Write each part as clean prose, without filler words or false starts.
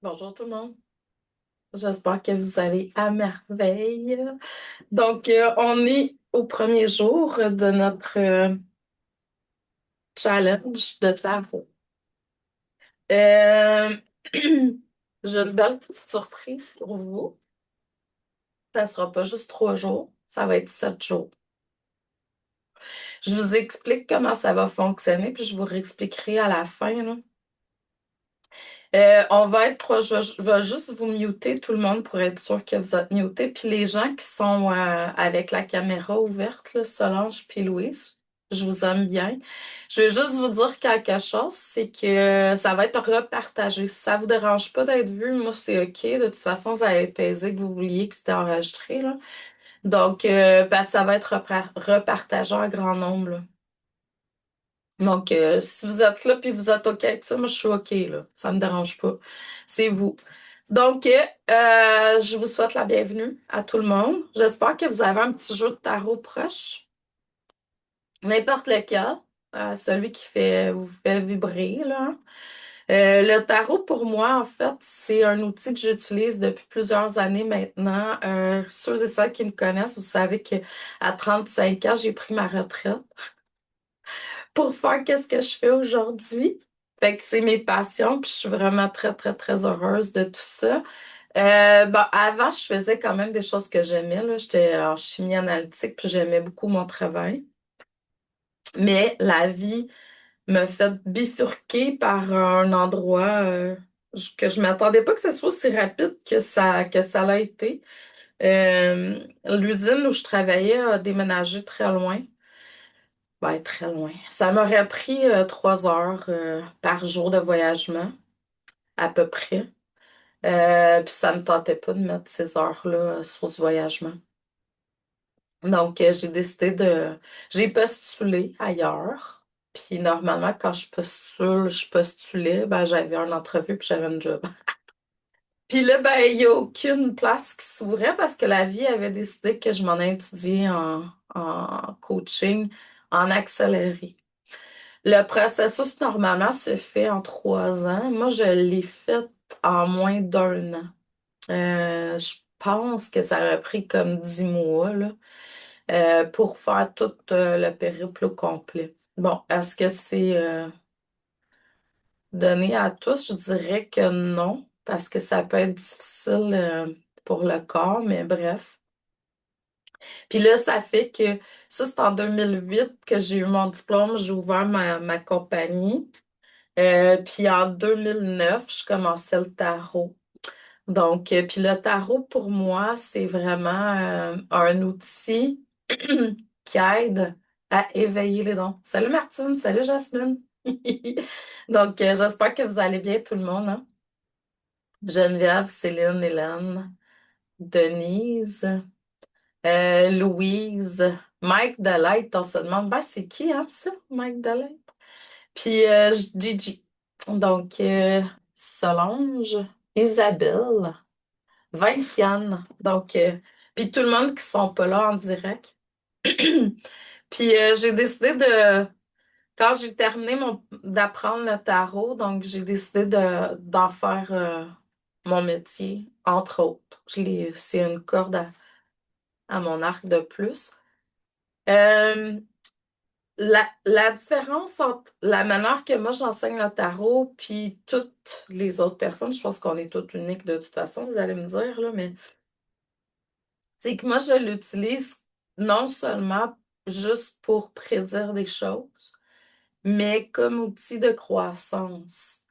Bonjour tout le monde. J'espère que vous allez à merveille. Donc, on est au premier jour de notre challenge de travaux. Euh, j'ai une belle petite surprise pour vous. Ça ne sera pas juste 3 jours, ça va être 7 jours. Je vous explique comment ça va fonctionner, puis je vous réexpliquerai à la fin, là. On va être trois. Je vais juste vous muter tout le monde pour être sûr que vous êtes mutés. Puis les gens qui sont avec la caméra ouverte, là, Solange puis Louise, je vous aime bien. Je vais juste vous dire quelque chose, c'est que ça va être repartagé. Si ça vous dérange pas d'être vu, moi c'est OK. De toute façon, ça avait pesé que vous vouliez que c'était enregistré, là. Donc, ça va être repartagé en grand nombre, là. Donc, si vous êtes là puis vous êtes OK avec ça, moi, je suis OK, là. Ça me dérange pas. C'est vous. Donc, je vous souhaite la bienvenue à tout le monde. J'espère que vous avez un petit jeu de tarot proche. N'importe lequel. Celui qui vous fait vibrer, là. Le tarot, pour moi, en fait, c'est un outil que j'utilise depuis plusieurs années maintenant. Ceux et celles qui me connaissent, vous savez que à 35 ans, j'ai pris ma retraite pour faire qu'est-ce que je fais aujourd'hui. Fait que c'est mes passions, puis je suis vraiment très, très, très heureuse de tout ça. Bon, avant, je faisais quand même des choses que j'aimais, là. J'étais en chimie analytique, puis j'aimais beaucoup mon travail. Mais la vie me fait bifurquer par un endroit que je m'attendais pas que ce soit aussi rapide que ça l'a été. L'usine où je travaillais a déménagé très loin. Ben, très loin. Ça m'aurait pris 3 heures par jour de voyagement, à peu près. Puis ça me tentait pas de mettre ces heures-là sur du voyagement. Donc, j'ai postulé ailleurs. Puis normalement, quand je postulais, ben, j'avais une entrevue puis j'avais un job. Puis là, ben, il n'y a aucune place qui s'ouvrait parce que la vie avait décidé que je m'en ai étudié en coaching en accéléré. Le processus, normalement, se fait en 3 ans. Moi, je l'ai fait en moins d'1 an. Je pense que ça m'a pris comme 10 mois là, pour faire tout le périple au complet. Bon, est-ce que c'est donné à tous? Je dirais que non, parce que ça peut être difficile pour le corps, mais bref. Puis là, ça fait que ça, c'est en 2008 que j'ai eu mon diplôme, j'ai ouvert ma compagnie. Puis en 2009, je commençais le tarot. Donc, puis le tarot, pour moi, c'est vraiment un outil qui aide à éveiller les dons. Salut Martine, salut Jasmine. Donc, j'espère que vous allez bien tout le monde, hein? Geneviève, Céline, Hélène, Denise, Louise, Mike Delight, on se demande, ben, c'est qui, hein, ça, Mike Delight? Puis Gigi. Donc, Solange, Isabelle, Vinciane. Donc, puis tout le monde qui sont pas là en direct. Puis j'ai décidé quand j'ai terminé d'apprendre le tarot, donc j'ai décidé d'en faire mon métier, entre autres. C'est une corde à mon arc de plus. Euh, la différence entre la manière que moi j'enseigne le tarot puis toutes les autres personnes, je pense qu'on est toutes uniques de toute façon, vous allez me dire, là, mais c'est que moi je l'utilise non seulement juste pour prédire des choses, mais comme outil de croissance.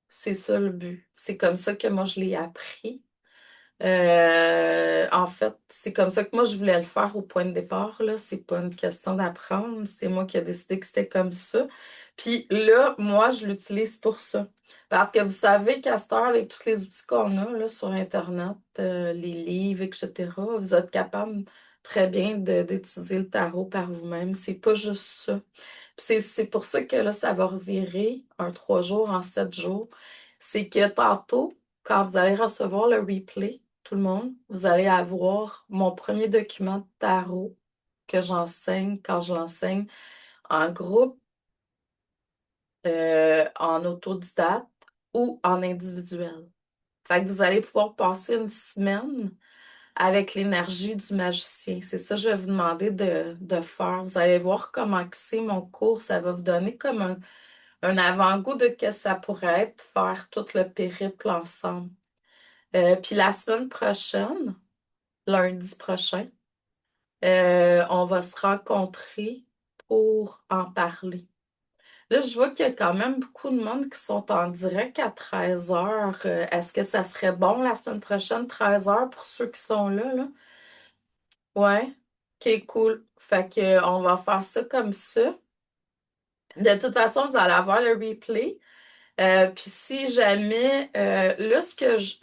C'est ça le but. C'est comme ça que moi je l'ai appris. En fait, c'est comme ça que moi je voulais le faire au point de départ, là. C'est pas une question d'apprendre, c'est moi qui ai décidé que c'était comme ça. Puis là, moi, je l'utilise pour ça. Parce que vous savez qu'à cette heure, avec tous les outils qu'on a là, sur Internet, les livres, etc., vous êtes capable très bien d'étudier le tarot par vous-même. C'est pas juste ça. Puis c'est pour ça que là, ça va revirer un 3 jours en 7 jours. C'est que tantôt, quand vous allez recevoir le replay, tout le monde, vous allez avoir mon premier document de tarot que j'enseigne quand je l'enseigne en groupe, en autodidacte ou en individuel. Fait que vous allez pouvoir passer une semaine avec l'énergie du magicien. C'est ça que je vais vous demander de faire. Vous allez voir comment que c'est mon cours. Ça va vous donner comme un avant-goût de ce que ça pourrait être faire tout le périple ensemble. Puis la semaine prochaine, lundi prochain, on va se rencontrer pour en parler. Là, je vois qu'il y a quand même beaucoup de monde qui sont en direct à 13 heures. Est-ce que ça serait bon la semaine prochaine, 13 heures pour ceux qui sont là, là? Ouais. OK, cool. Fait que, on va faire ça comme ça. De toute façon, vous allez avoir le replay. Puis si jamais, là,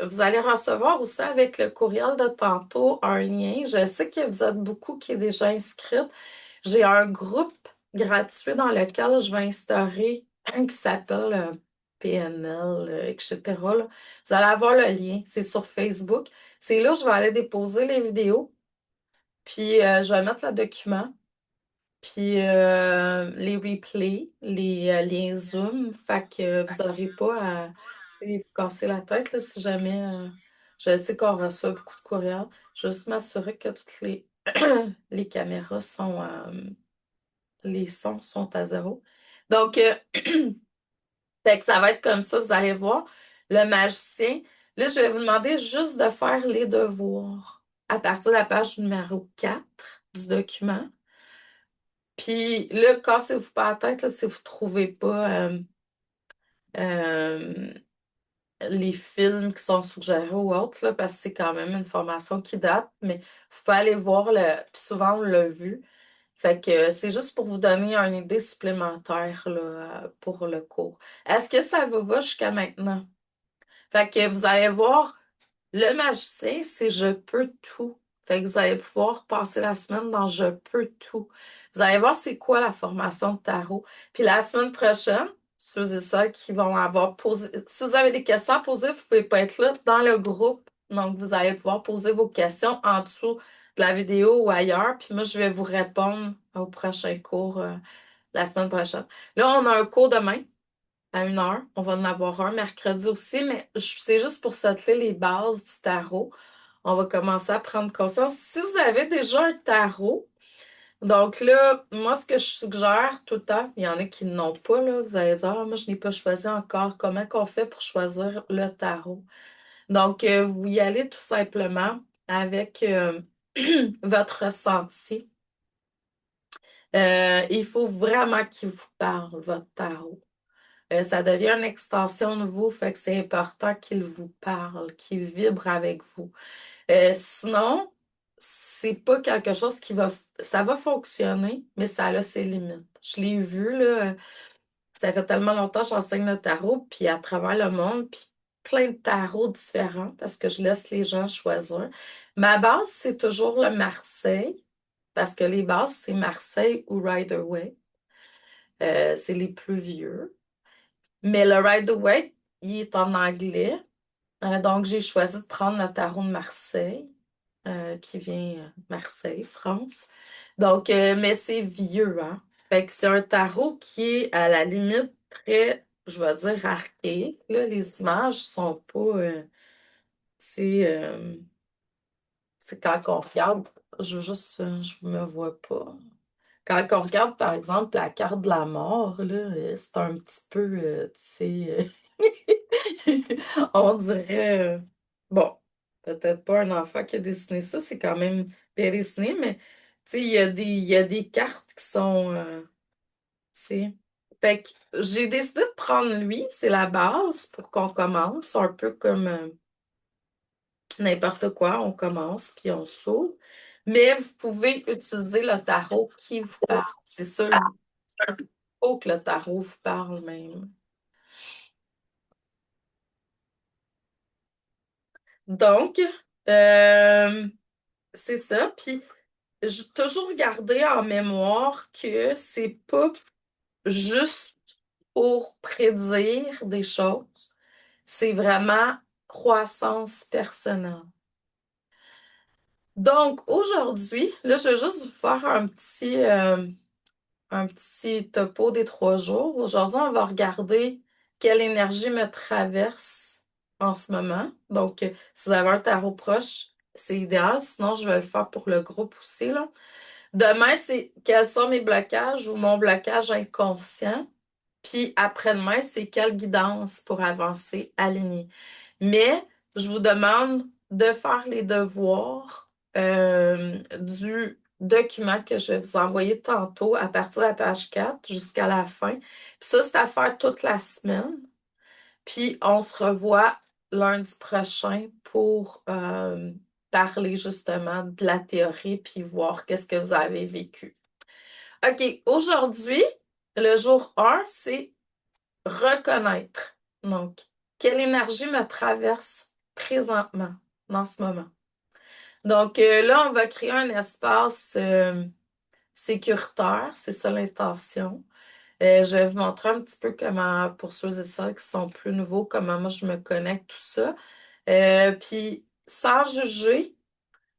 vous allez recevoir aussi avec le courriel de tantôt un lien. Je sais que vous êtes beaucoup qui est déjà inscrite. J'ai un groupe gratuit dans lequel je vais instaurer un qui s'appelle PNL, etc. là. Vous allez avoir le lien. C'est sur Facebook. C'est là où je vais aller déposer les vidéos. Puis je vais mettre le document. Puis les replays, les liens Zoom, fait que vous n'aurez pas à vous casser la tête là, si jamais je sais qu'on reçoit beaucoup de courriels. Je vais juste m'assurer que toutes les caméras sont les sons sont à zéro. Donc fait que ça va être comme ça, vous allez voir. Le magicien. Là, je vais vous demander juste de faire les devoirs à partir de la page numéro 4 du document. Puis là, cassez-vous pas la tête là, si vous ne trouvez pas euh, les films qui sont suggérés ou autres, là, parce que c'est quand même une formation qui date, mais vous pouvez aller voir puis souvent on l'a vu. Fait que c'est juste pour vous donner une idée supplémentaire là, pour le cours. Est-ce que ça vous va jusqu'à maintenant? Fait que vous allez voir. Le magicien, c'est je peux tout. Fait que vous allez pouvoir passer la semaine dans je peux tout. Vous allez voir c'est quoi la formation de tarot. Puis la semaine prochaine, ceux et celles qui vont avoir posé, si vous avez des questions à poser, vous ne pouvez pas être là dans le groupe. Donc, vous allez pouvoir poser vos questions en dessous de la vidéo ou ailleurs. Puis moi, je vais vous répondre au prochain cours la semaine prochaine. Là, on a un cours demain à 1 heure. On va en avoir un mercredi aussi, mais c'est juste pour s'atteler les bases du tarot. On va commencer à prendre conscience. Si vous avez déjà un tarot, donc là, moi, ce que je suggère tout le temps, il y en a qui n'ont pas, là, vous allez dire, ah, moi, je n'ai pas choisi encore. Comment qu'on fait pour choisir le tarot? Donc, vous y allez tout simplement avec votre ressenti. Il faut vraiment qu'il vous parle, votre tarot. Ça devient une extension de vous, fait que c'est important qu'il vous parle, qu'il vibre avec vous. Sinon, c'est pas quelque chose qui va, ça va fonctionner, mais ça a ses limites. Je l'ai vu, là, ça fait tellement longtemps que j'enseigne le tarot, puis à travers le monde, puis plein de tarots différents, parce que je laisse les gens choisir. Ma base, c'est toujours le Marseille, parce que les bases, c'est Marseille ou Rider-Waite. C'est les plus vieux. Mais le Rider-Waite, il est en anglais. Donc, j'ai choisi de prendre le tarot de Marseille, qui vient Marseille, France. Donc, mais c'est vieux, hein? Fait que c'est un tarot qui est à la limite très, je vais dire, archaïque. Là, les images sont pas, tu sais, c'est quand on regarde, je veux juste, je me vois pas. Quand on regarde, par exemple, la carte de la mort, là, c'est un petit peu, tu sais, on dirait, bon, peut-être pas un enfant qui a dessiné ça, c'est quand même bien dessiné, mais, tu sais, il y a des cartes qui sont, tu sais. Fait que j'ai décidé de prendre lui, c'est la base pour qu'on commence, un peu comme n'importe quoi, on commence puis on s'ouvre. Mais vous pouvez utiliser le tarot qui vous parle. C'est ça, il faut que le tarot vous parle même. Donc, euh, c'est ça. Puis, j'ai toujours gardé en mémoire que c'est pas juste pour prédire des choses, c'est vraiment croissance personnelle. Donc, aujourd'hui, là, je vais juste vous faire un petit topo des 3 jours. Aujourd'hui, on va regarder quelle énergie me traverse en ce moment. Donc, si vous avez un tarot proche, c'est idéal. Sinon, je vais le faire pour le groupe aussi, là. Demain, c'est quels sont mes blocages ou mon blocage inconscient. Puis après-demain, c'est quelle guidance pour avancer aligné. Mais je vous demande de faire les devoirs du document que je vais vous envoyer tantôt à partir de la page 4 jusqu'à la fin. Puis ça, c'est à faire toute la semaine. Puis on se revoit lundi prochain pour parler justement de la théorie puis voir qu'est-ce que vous avez vécu. OK, aujourd'hui, le jour 1, c'est reconnaître. Donc, quelle énergie me traverse présentement, dans ce moment. Donc, là, on va créer un espace sécuritaire, c'est ça l'intention. Je vais vous montrer un petit peu comment, pour ceux et celles qui sont plus nouveaux, comment moi je me connecte, tout ça. Puis, sans juger,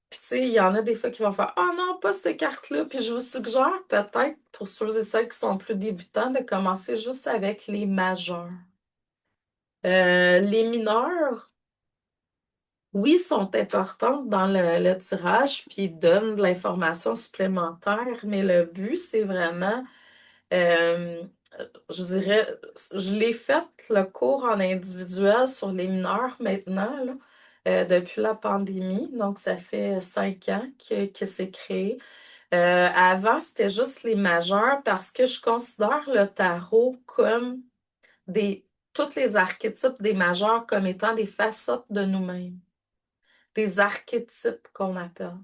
puis tu sais, il y en a des fois qui vont faire «Oh non, pas cette carte-là». Puis je vous suggère peut-être, pour ceux et celles qui sont plus débutants, de commencer juste avec les majeurs. Les mineurs, oui, sont importantes dans le tirage, puis ils donnent de l'information supplémentaire, mais le but, c'est vraiment, euh, je dirais, je l'ai fait le cours en individuel sur les mineurs maintenant, là, depuis la pandémie, donc ça fait 5 ans que c'est créé. Avant, c'était juste les majeurs parce que je considère le tarot comme des, tous les archétypes des majeurs comme étant des facettes de nous-mêmes, des archétypes qu'on appelle.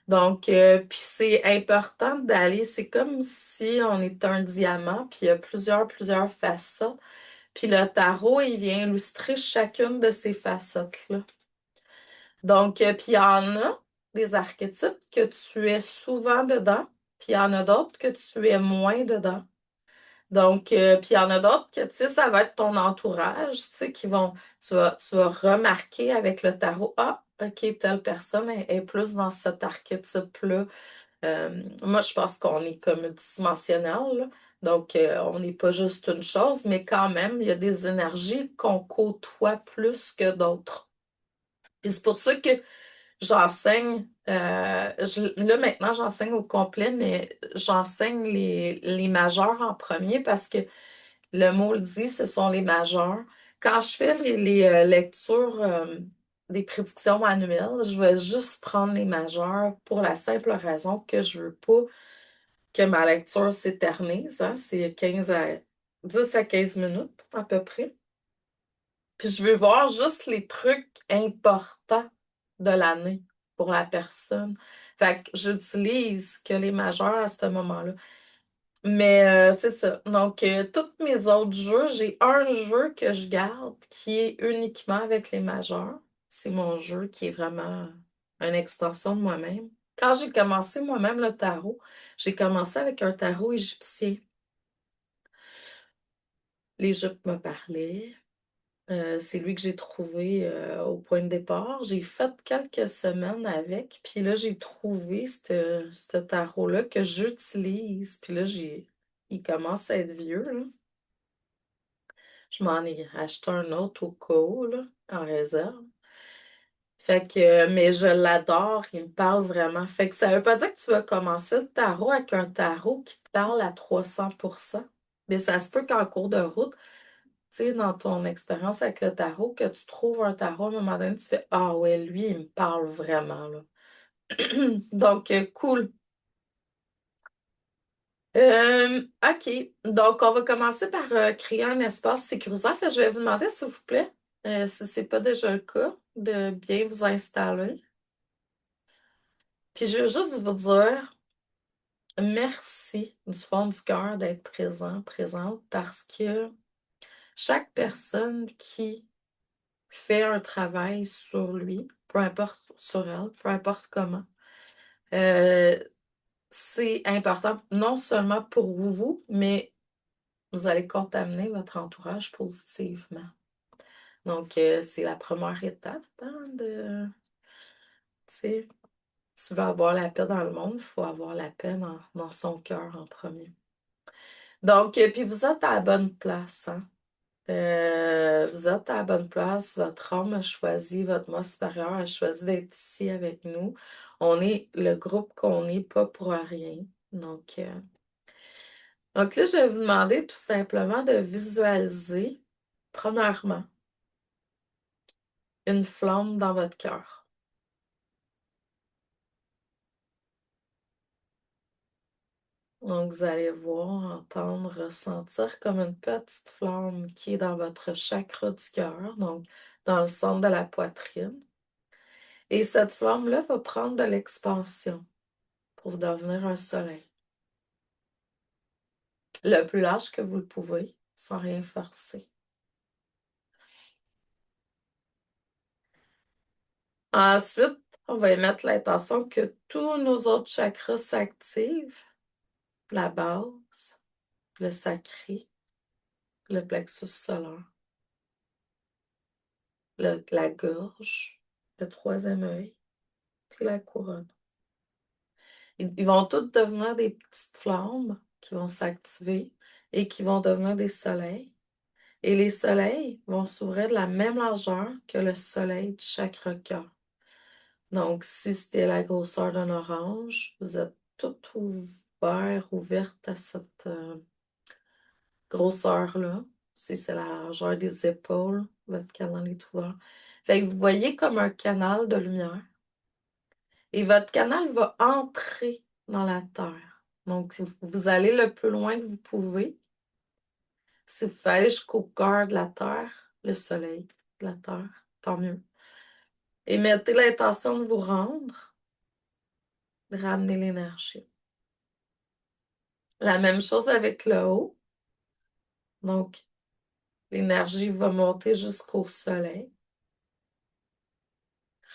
Donc, puis c'est important d'aller, c'est comme si on est un diamant, puis il y a plusieurs facettes. Puis le tarot, il vient illustrer chacune de ces facettes-là. Donc, puis il y en a des archétypes que tu es souvent dedans, puis il y en a d'autres que tu es moins dedans. Donc, puis il y en a d'autres que, tu sais, ça va être ton entourage, tu sais, tu vas remarquer avec le tarot, ah, OK, telle personne est plus dans cet archétype-là. Moi, je pense qu'on est comme multidimensionnel, là. Donc, on n'est pas juste une chose, mais quand même, il y a des énergies qu'on côtoie plus que d'autres. Puis c'est pour ça que j'enseigne, là maintenant, j'enseigne au complet, mais j'enseigne les majeurs en premier parce que le mot le dit, ce sont les majeurs. Quand je fais les lectures des prédictions annuelles, je vais juste prendre les majeurs pour la simple raison que je veux pas que ma lecture s'éternise, hein. C'est 10 à 15 minutes à peu près. Puis je veux voir juste les trucs importants de l'année. pour la personne. Fait que j'utilise que les majeurs à ce moment-là. Mais c'est ça. Donc, tous mes autres jeux, j'ai un jeu que je garde qui est uniquement avec les majeurs. C'est mon jeu qui est vraiment une extension de moi-même. Quand j'ai commencé moi-même le tarot, j'ai commencé avec un tarot égyptien. L'Égypte me parlait. C'est lui que j'ai trouvé au point de départ. J'ai fait quelques semaines avec, puis là, j'ai trouvé ce tarot-là que j'utilise. Puis là, il commence à être vieux, là. Je m'en ai acheté un autre au cas où, là, en réserve. Fait que, mais je l'adore, il me parle vraiment. Fait que ça veut pas dire que tu vas commencer le tarot avec un tarot qui te parle à 300%. Mais ça se peut qu'en cours de route, tu sais, dans ton expérience avec le tarot, que tu trouves un tarot, à un moment donné, tu fais ah ouais, lui, il me parle vraiment, là. Donc, cool. OK. Donc, on va commencer par créer un espace sécurisant. Fait, que je vais vous demander, s'il vous plaît, si ce n'est pas déjà le cas, de bien vous installer. Puis, je veux juste vous dire merci du fond du cœur d'être présente, parce que chaque personne qui fait un travail sur lui, peu importe sur elle, peu importe comment, euh, c'est important non seulement pour vous, mais vous allez contaminer votre entourage positivement. Donc, c'est la première étape, hein, tu sais, tu veux avoir la paix dans le monde, il faut avoir la paix dans son cœur en premier. Donc, puis vous êtes à la bonne place, hein. Vous êtes à la bonne place, votre âme a choisi, votre moi supérieur a choisi d'être ici avec nous. On est le groupe qu'on est, pas pour rien. Donc là, je vais vous demander tout simplement de visualiser, premièrement, une flamme dans votre cœur. Donc, vous allez voir, entendre, ressentir comme une petite flamme qui est dans votre chakra du cœur, donc dans le centre de la poitrine. Et cette flamme-là va prendre de l'expansion pour devenir un soleil. Le plus large que vous le pouvez, sans rien forcer. Ensuite, on va émettre l'intention que tous nos autres chakras s'activent. La base, le sacré, le plexus solaire, la gorge, le troisième œil, puis la couronne. Ils vont tous devenir des petites flammes qui vont s'activer et qui vont devenir des soleils. Et les soleils vont s'ouvrir de la même largeur que le soleil du chakra cœur. Donc, si c'était la grosseur d'un orange, vous êtes tout ouvert, ouverte à cette grosseur-là. Si c'est la largeur des épaules, votre canal est ouvert. Fait que vous voyez comme un canal de lumière. Et votre canal va entrer dans la terre. Donc, si vous allez le plus loin que vous pouvez. Si vous pouvez aller jusqu'au cœur de la terre, le soleil de la terre, tant mieux. Et mettez l'intention de vous rendre, de ramener l'énergie. La même chose avec le haut. Donc, l'énergie va monter jusqu'au soleil,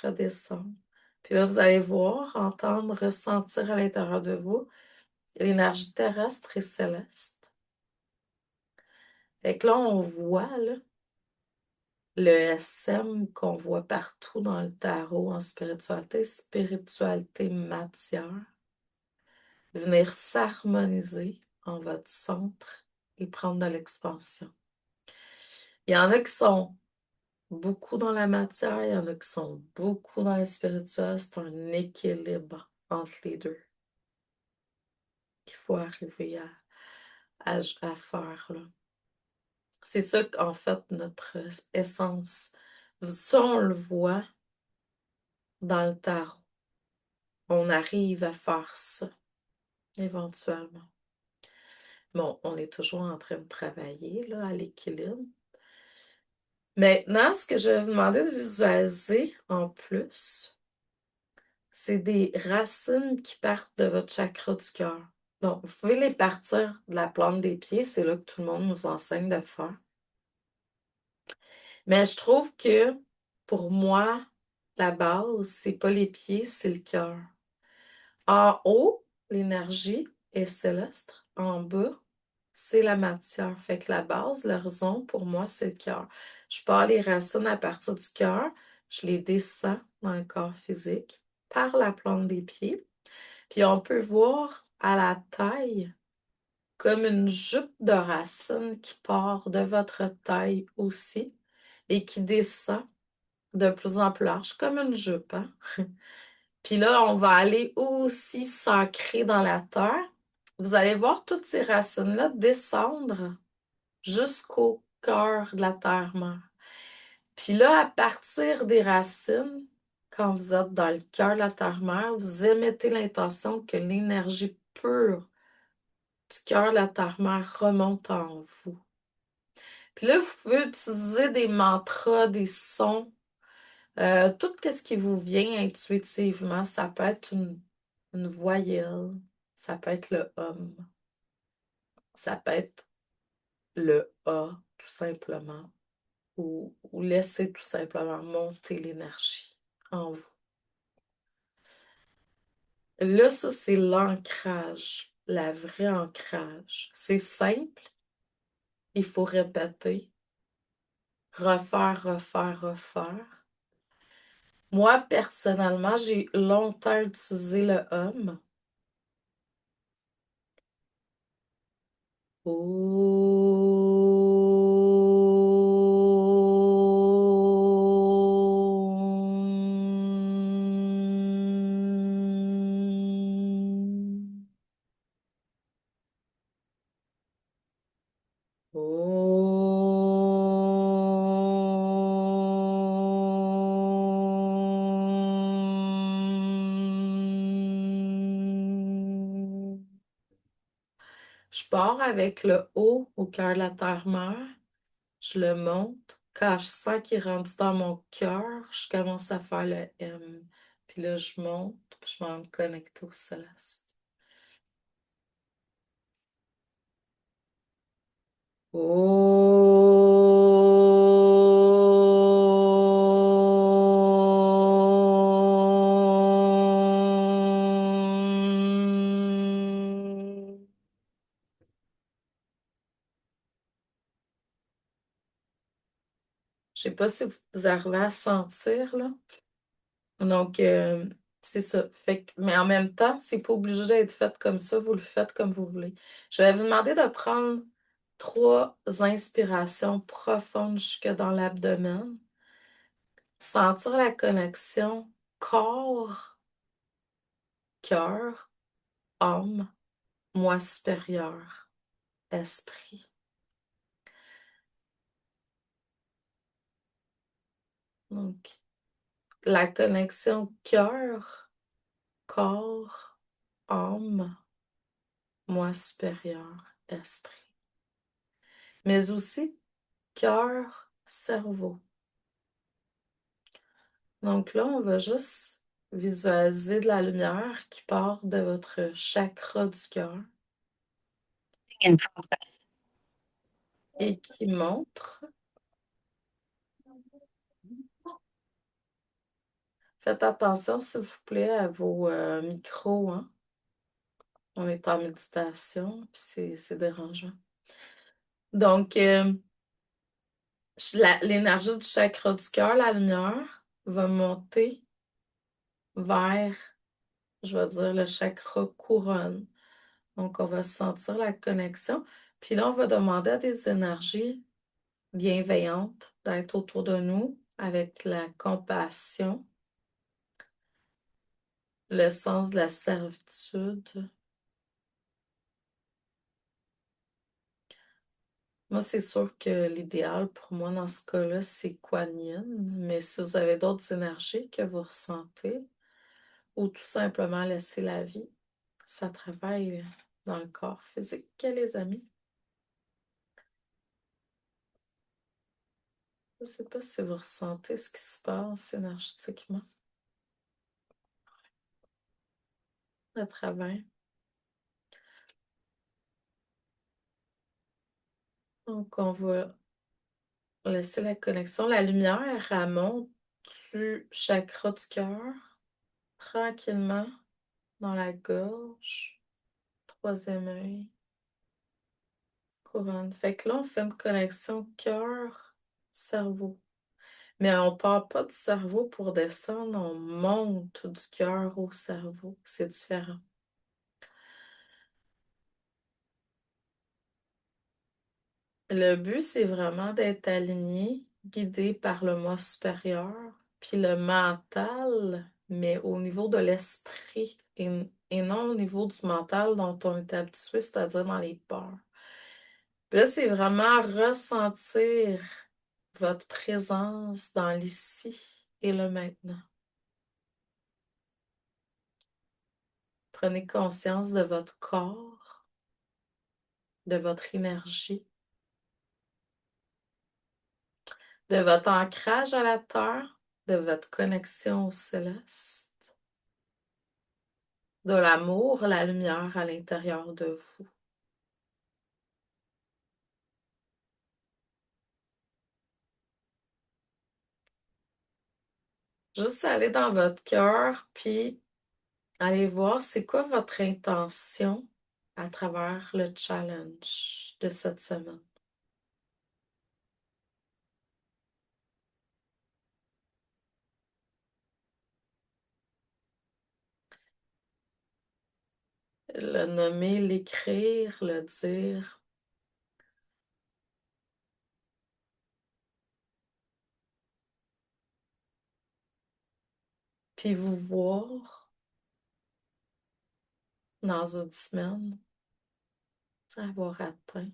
redescendre. Puis là, vous allez voir, entendre, ressentir à l'intérieur de vous l'énergie terrestre et céleste. Fait que là, on voit là, le SM qu'on voit partout dans le tarot en spiritualité, spiritualité matière, venir s'harmoniser en votre centre et prendre de l'expansion. Il y en a qui sont beaucoup dans la matière, il y en a qui sont beaucoup dans le spirituel. C'est un équilibre entre les deux qu'il faut arriver à faire, là. C'est ça qu'en fait notre essence. Ça, on le voit dans le tarot. On arrive à faire ça, éventuellement. Bon, on est toujours en train de travailler là, à l'équilibre. Maintenant, ce que je vais vous demander de visualiser en plus, c'est des racines qui partent de votre chakra du cœur. Donc, vous pouvez les partir de la plante des pieds, c'est là que tout le monde nous enseigne de faire. Mais je trouve que pour moi, la base, c'est pas les pieds, c'est le cœur. En haut, l'énergie est céleste. En bas, c'est la matière. Fait que la base, l'horizon, pour moi, c'est le cœur. Je pars les racines à partir du cœur, je les descends dans le corps physique par la plante des pieds. Puis on peut voir à la taille comme une jupe de racines qui part de votre taille aussi et qui descend de plus en plus large, comme une jupe, hein? Puis là, on va aller aussi s'ancrer dans la terre. Vous allez voir toutes ces racines-là descendre jusqu'au cœur de la terre-mère. Puis là, à partir des racines, quand vous êtes dans le cœur de la terre-mère, vous émettez l'intention que l'énergie pure du cœur de la terre-mère remonte en vous. Puis là, vous pouvez utiliser des mantras, des sons, tout ce qui vous vient intuitivement. Ça peut être une voyelle, ça peut être le hum, ça peut être le a, tout simplement, ou laisser tout simplement monter l'énergie en vous. Là, ça, c'est l'ancrage, la vraie ancrage. C'est simple, il faut répéter, refaire, refaire, refaire. Moi, personnellement, j'ai longtemps utilisé le hum. Je pars avec le O au cœur de la terre-mère, je le monte. Quand je sens qu'il est rendu dans mon cœur, je commence à faire le M. Puis là, je monte, puis je vais me connecter au céleste. Je sais pas si vous arrivez à sentir, là. Donc, c'est ça. Mais en même temps, c'est pas obligé d'être fait comme ça. Vous le faites comme vous voulez. Je vais vous demander de prendre 3 inspirations profondes jusque dans l'abdomen. Sentir la connexion corps, cœur, âme, moi supérieur, esprit. Donc, la connexion cœur, corps, âme, moi supérieur, esprit. Mais aussi cœur, cerveau. Donc là, on va juste visualiser de la lumière qui part de votre chakra du cœur et qui montre. Faites attention, s'il vous plaît, à vos micros, hein. On est en méditation, puis c'est dérangeant. Donc, l'énergie du chakra du cœur, la lumière, va monter vers, je vais dire, le chakra couronne. Donc, on va sentir la connexion. Puis là, on va demander à des énergies bienveillantes d'être autour de nous avec la compassion, le sens de la servitude. Moi, c'est sûr que l'idéal pour moi dans ce cas-là, c'est Kuan Yin, mais si vous avez d'autres énergies que vous ressentez, ou tout simplement laisser la vie, ça travaille dans le corps physique, les amis. Je ne sais pas si vous ressentez ce qui se passe énergétiquement. à travers. Donc, on va laisser la connexion. La lumière, elle monte du chakra du cœur, tranquillement, dans la gorge, troisième œil, couronne. Fait que là, on fait une connexion cœur-cerveau. Mais on part pas du cerveau pour descendre, on monte du cœur au cerveau. C'est différent. Le but, c'est vraiment d'être aligné, guidé par le moi supérieur, puis le mental, mais au niveau de l'esprit et non au niveau du mental dont on est habitué, c'est-à-dire dans les peurs. Puis là, c'est vraiment ressentir votre présence dans l'ici et le maintenant. Prenez conscience de votre corps, de votre énergie, de votre ancrage à la terre, de votre connexion au céleste, de l'amour, la lumière à l'intérieur de vous. Juste aller dans votre cœur, puis aller voir c'est quoi votre intention à travers le challenge de cette semaine. Le nommer, l'écrire, le dire, puis vous voir dans une semaine avoir atteint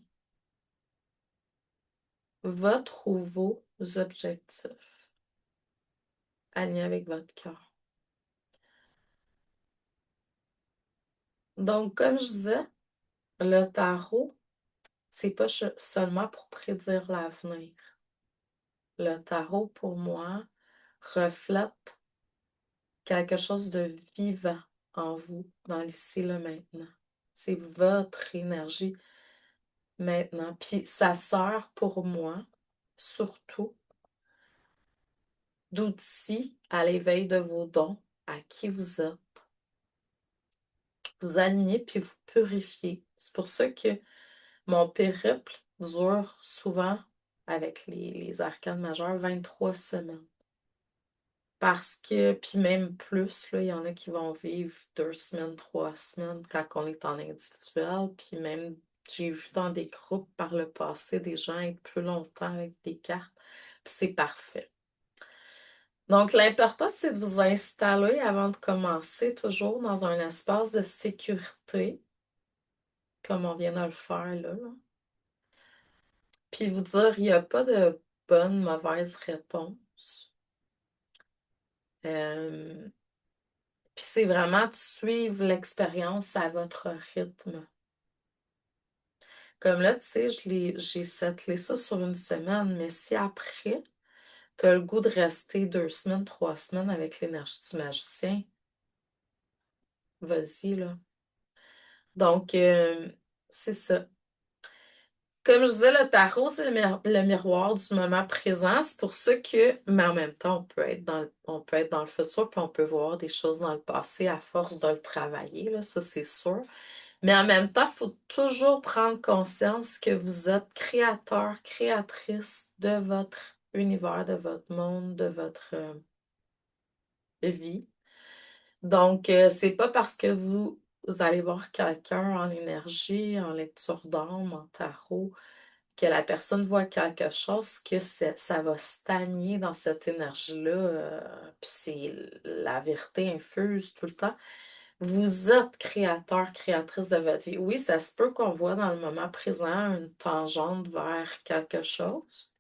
votre ou vos objectifs alignés avec votre cœur. Donc, comme je disais, le tarot, c'est pas seulement pour prédire l'avenir. Le tarot, pour moi, reflète quelque chose de vivant en vous, dans l'ici, le maintenant. C'est votre énergie maintenant. Puis ça sert pour moi, surtout, d'outil à l'éveil de vos dons, à qui vous êtes. Vous alignez puis vous purifiez. C'est pour ça que mon périple dure souvent, avec les arcanes majeures, 23 semaines. Parce que, puis même plus, là, il y en a qui vont vivre 2 semaines, 3 semaines quand on est en individuel. Puis même, j'ai vu dans des groupes par le passé des gens être plus longtemps avec des cartes. Puis c'est parfait. Donc, l'important, c'est de vous installer avant de commencer, toujours dans un espace de sécurité, comme on vient de le faire là. Puis vous dire, il n'y a pas de bonne, mauvaise réponse. Euh, Puis c'est vraiment de suivre l'expérience à votre rythme. Comme là, tu sais, j'ai settlé ça sur une semaine, mais si après, tu as le goût de rester 2 semaines, 3 semaines avec l'énergie du magicien, vas-y, là. Donc, c'est ça. Comme je disais, le tarot, c'est le miroir du moment présent. C'est pour ça que, mais en même temps, on peut être dans le futur, puis on peut voir des choses dans le passé à force de le travailler, là, ça c'est sûr. Mais en même temps, il faut toujours prendre conscience que vous êtes créateur, créatrice de votre univers, de votre monde, de votre vie. Donc, c'est pas parce que vous allez voir quelqu'un en énergie, en lecture d'âme, en tarot, que la personne voit quelque chose, que ça va stagner dans cette énergie-là. Puis c'est la vérité infuse tout le temps. Vous êtes créateur, créatrice de votre vie. Oui, ça se peut qu'on voit dans le moment présent une tangente vers quelque chose.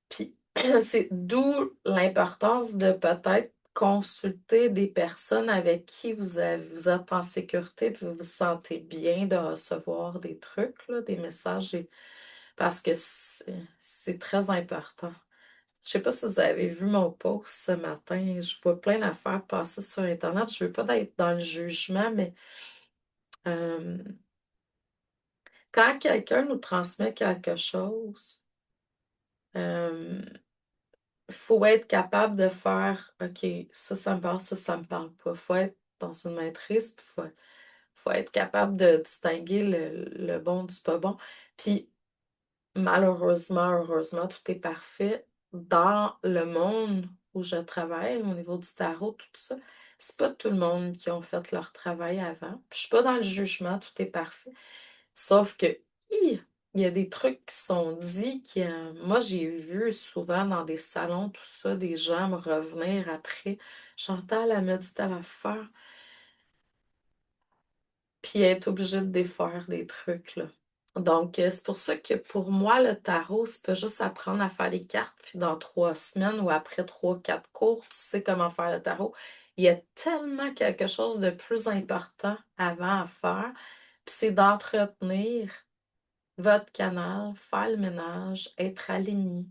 Puis c'est d'où l'importance de peut-être consulter des personnes avec qui vous êtes en sécurité puis vous vous sentez bien de recevoir des trucs, là, des messages, parce que c'est très important. Je sais pas si vous avez vu mon post ce matin. Je vois plein d'affaires passer sur Internet. Je veux pas être dans le jugement, mais euh, quand quelqu'un nous transmet quelque chose, euh, faut être capable de faire OK, ça me parle, ça me parle pas. Faut être dans une maîtrise, puis faut être capable de distinguer le bon du pas bon. Puis malheureusement, heureusement, tout est parfait. Dans le monde où je travaille, au niveau du tarot, tout ça, c'est pas tout le monde qui ont fait leur travail avant. Puis je suis pas dans le jugement, tout est parfait. Sauf que, hi, il y a des trucs qui sont dits qui, moi, j'ai vu souvent dans des salons, tout ça, des gens me revenir après. Chantal, elle m'a dit telle affaire. Puis être obligé de défaire des trucs, là. Donc, c'est pour ça que pour moi, le tarot, c'est pas juste apprendre à faire les cartes, puis dans 3 semaines ou après 3, 4 cours, tu sais comment faire le tarot. Il y a tellement quelque chose de plus important avant à faire, puis c'est d'entretenir votre canal, faire le ménage, être aligné.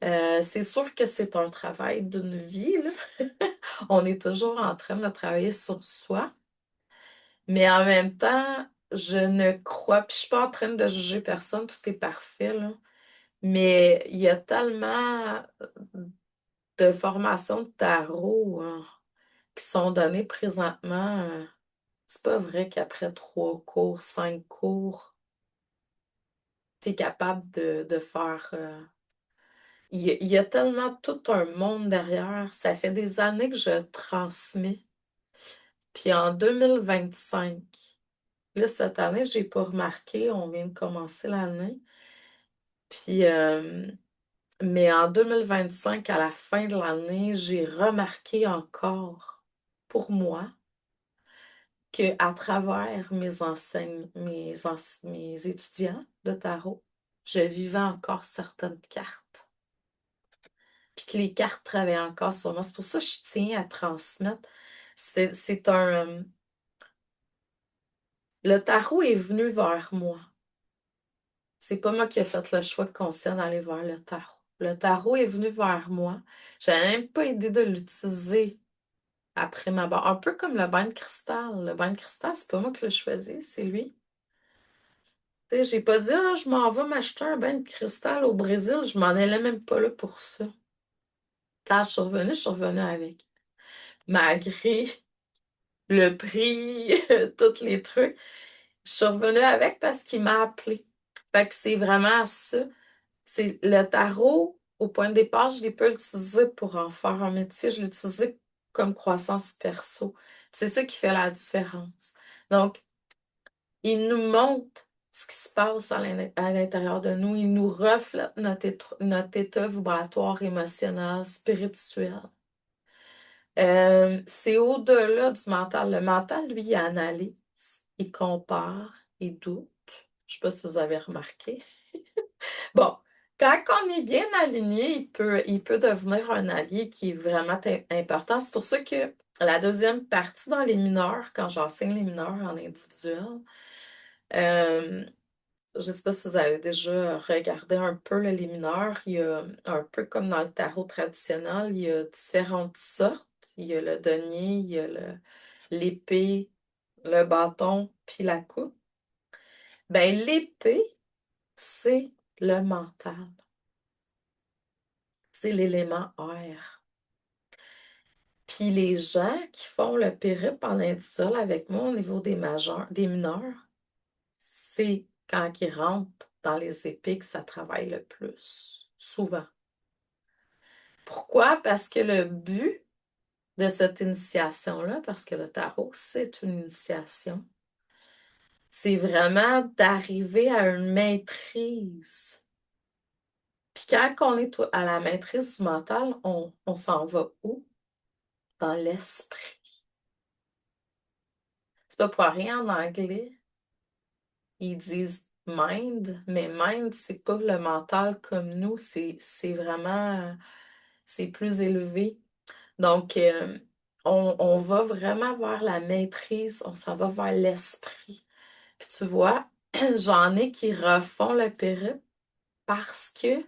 C'est sûr que c'est un travail d'une vie, là. On est toujours en train de travailler sur soi. Mais en même temps, je ne crois, puis je suis pas en train de juger personne, tout est parfait, là. Mais il y a tellement de formations de tarot qui sont données présentement. C'est pas vrai qu'après 3 cours, 5 cours, tu es capable de faire. Il y a tellement tout un monde derrière. Ça fait des années que je transmets. Puis en 2025, là, cette année, j'ai pas remarqué, on vient de commencer l'année. Puis, mais en 2025, à la fin de l'année, j'ai remarqué encore, pour moi, qu'à travers mes étudiants de tarot, je vivais encore certaines cartes. Puis que les cartes travaillaient encore sur moi. C'est pour ça que je tiens à transmettre. C'est un... le tarot est venu vers moi. C'est pas moi qui ai fait le choix conscient d'aller vers le tarot. Le tarot est venu vers moi. J'avais même pas idée de l'utiliser après ma barre. Un peu comme le bain de cristal. Le bain de cristal, c'est pas moi qui l'ai choisi, c'est lui. Tu sais, j'ai pas dit, ah, je m'en vais m'acheter un bain de cristal au Brésil. Je m'en allais même pas là pour ça. Quand je suis revenue avec. Malgré le prix, tous les trucs. Je suis revenue avec parce qu'il m'a appelé. Fait que c'est vraiment ça. C'est le tarot, au point de départ, je l'ai pas utilisé pour en faire un métier, je l'ai utilisé comme croissance perso. C'est ça qui fait la différence. Donc, il nous montre ce qui se passe à l'intérieur de nous. Il nous reflète notre état vibratoire, émotionnel, spirituel. C'est au-delà du mental. Le mental, lui, il analyse, il compare, il doute. Je ne sais pas si vous avez remarqué. Bon, quand on est bien aligné, il peut devenir un allié qui est vraiment important. C'est pour ça que la deuxième partie dans les mineurs, quand j'enseigne les mineurs en individuel, euh, je ne sais pas si vous avez déjà regardé un peu là, les mineurs. Il y a un peu comme dans le tarot traditionnel, il y a différentes sortes. Il y a le denier, il y a l'épée, le bâton, puis la coupe. Ben, l'épée, c'est le mental. C'est l'élément air. Puis les gens qui font le périple en individuel avec moi au niveau des mineurs, c'est quand ils rentrent dans les épées que ça travaille le plus, souvent. Pourquoi? Parce que le but de cette initiation-là, parce que le tarot, c'est une initiation, c'est vraiment d'arriver à une maîtrise. Puis quand on est à la maîtrise du mental, on s'en va où? Dans l'esprit. C'est pas pour rien en anglais. Ils disent mind, mais mind, c'est pas le mental comme nous, c'est vraiment, c'est plus élevé. Donc, on va vraiment vers la maîtrise, on s'en va vers l'esprit. Puis tu vois, j'en ai qui refont le périple parce que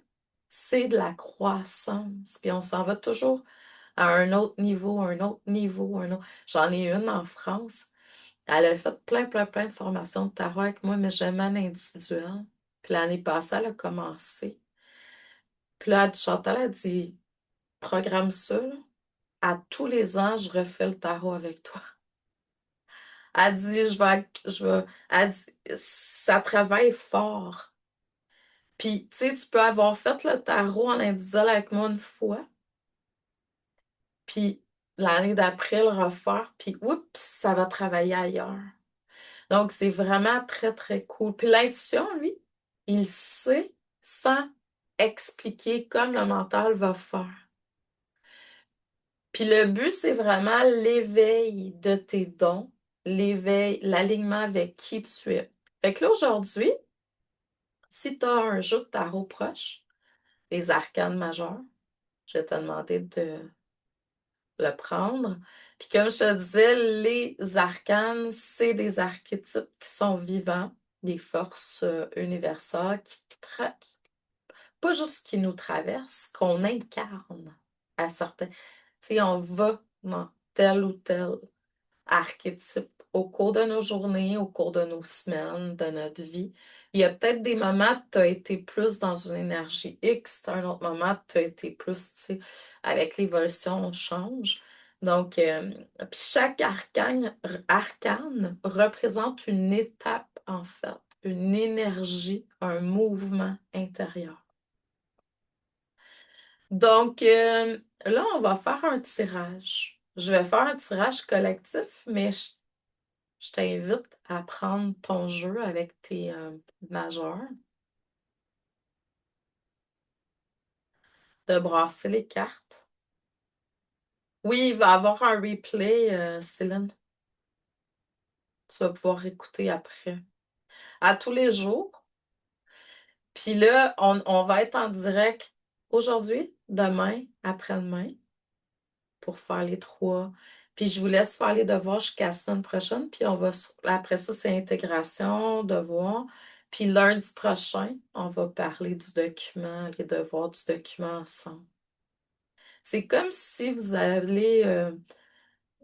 c'est de la croissance. Puis on s'en va toujours à un autre niveau, un autre niveau, un autre. J'en ai une en France. Elle a fait plein, plein, plein de formations de tarot avec moi, mais jamais en individuel. Puis l'année passée, elle a commencé. Puis là, elle dit, Chantal, elle dit, programme ça, là. À tous les ans, je refais le tarot avec toi. Elle dit, elle dit, ça travaille fort. Puis, tu sais, tu peux avoir fait le tarot en individuel avec moi une fois, puis l'année d'après, le refaire, puis oups, ça va travailler ailleurs. Donc, c'est vraiment très, très cool. Puis l'intuition, lui, il sait sans expliquer comme le mental va faire. Puis le but, c'est vraiment l'éveil de tes dons, l'éveil, l'alignement avec qui tu es. Fait que là, aujourd'hui, si tu as un jeu de tarot proche, les arcanes majeures, je vais te demander de le prendre. Puis comme je te disais, les arcanes, c'est des archétypes qui sont vivants, des forces universelles pas juste qui nous traversent, qu'on incarne à certains. Tu sais, on va dans tel ou tel archétype au cours de nos journées, au cours de nos semaines, de notre vie. Il y a peut-être des moments où tu as été plus dans une énergie X, un autre moment tu as été plus, tu sais, avec l'évolution, on change. Donc, puis chaque arcane représente une étape, en fait, une énergie, un mouvement intérieur. Donc, là, on va faire un tirage. Je vais faire un tirage collectif, mais je t'invite à prendre ton jeu avec tes majeurs, de brasser les cartes. Oui, il va y avoir un replay, Céline. Tu vas pouvoir écouter après. À tous les jours. Puis là, on va être en direct aujourd'hui, demain, après-demain, pour faire les trois. Puis je vous laisse faire les devoirs jusqu'à la semaine prochaine. Puis après ça, c'est intégration, devoirs. Puis lundi prochain, on va parler du document, les devoirs du document ensemble. C'est comme si vous allez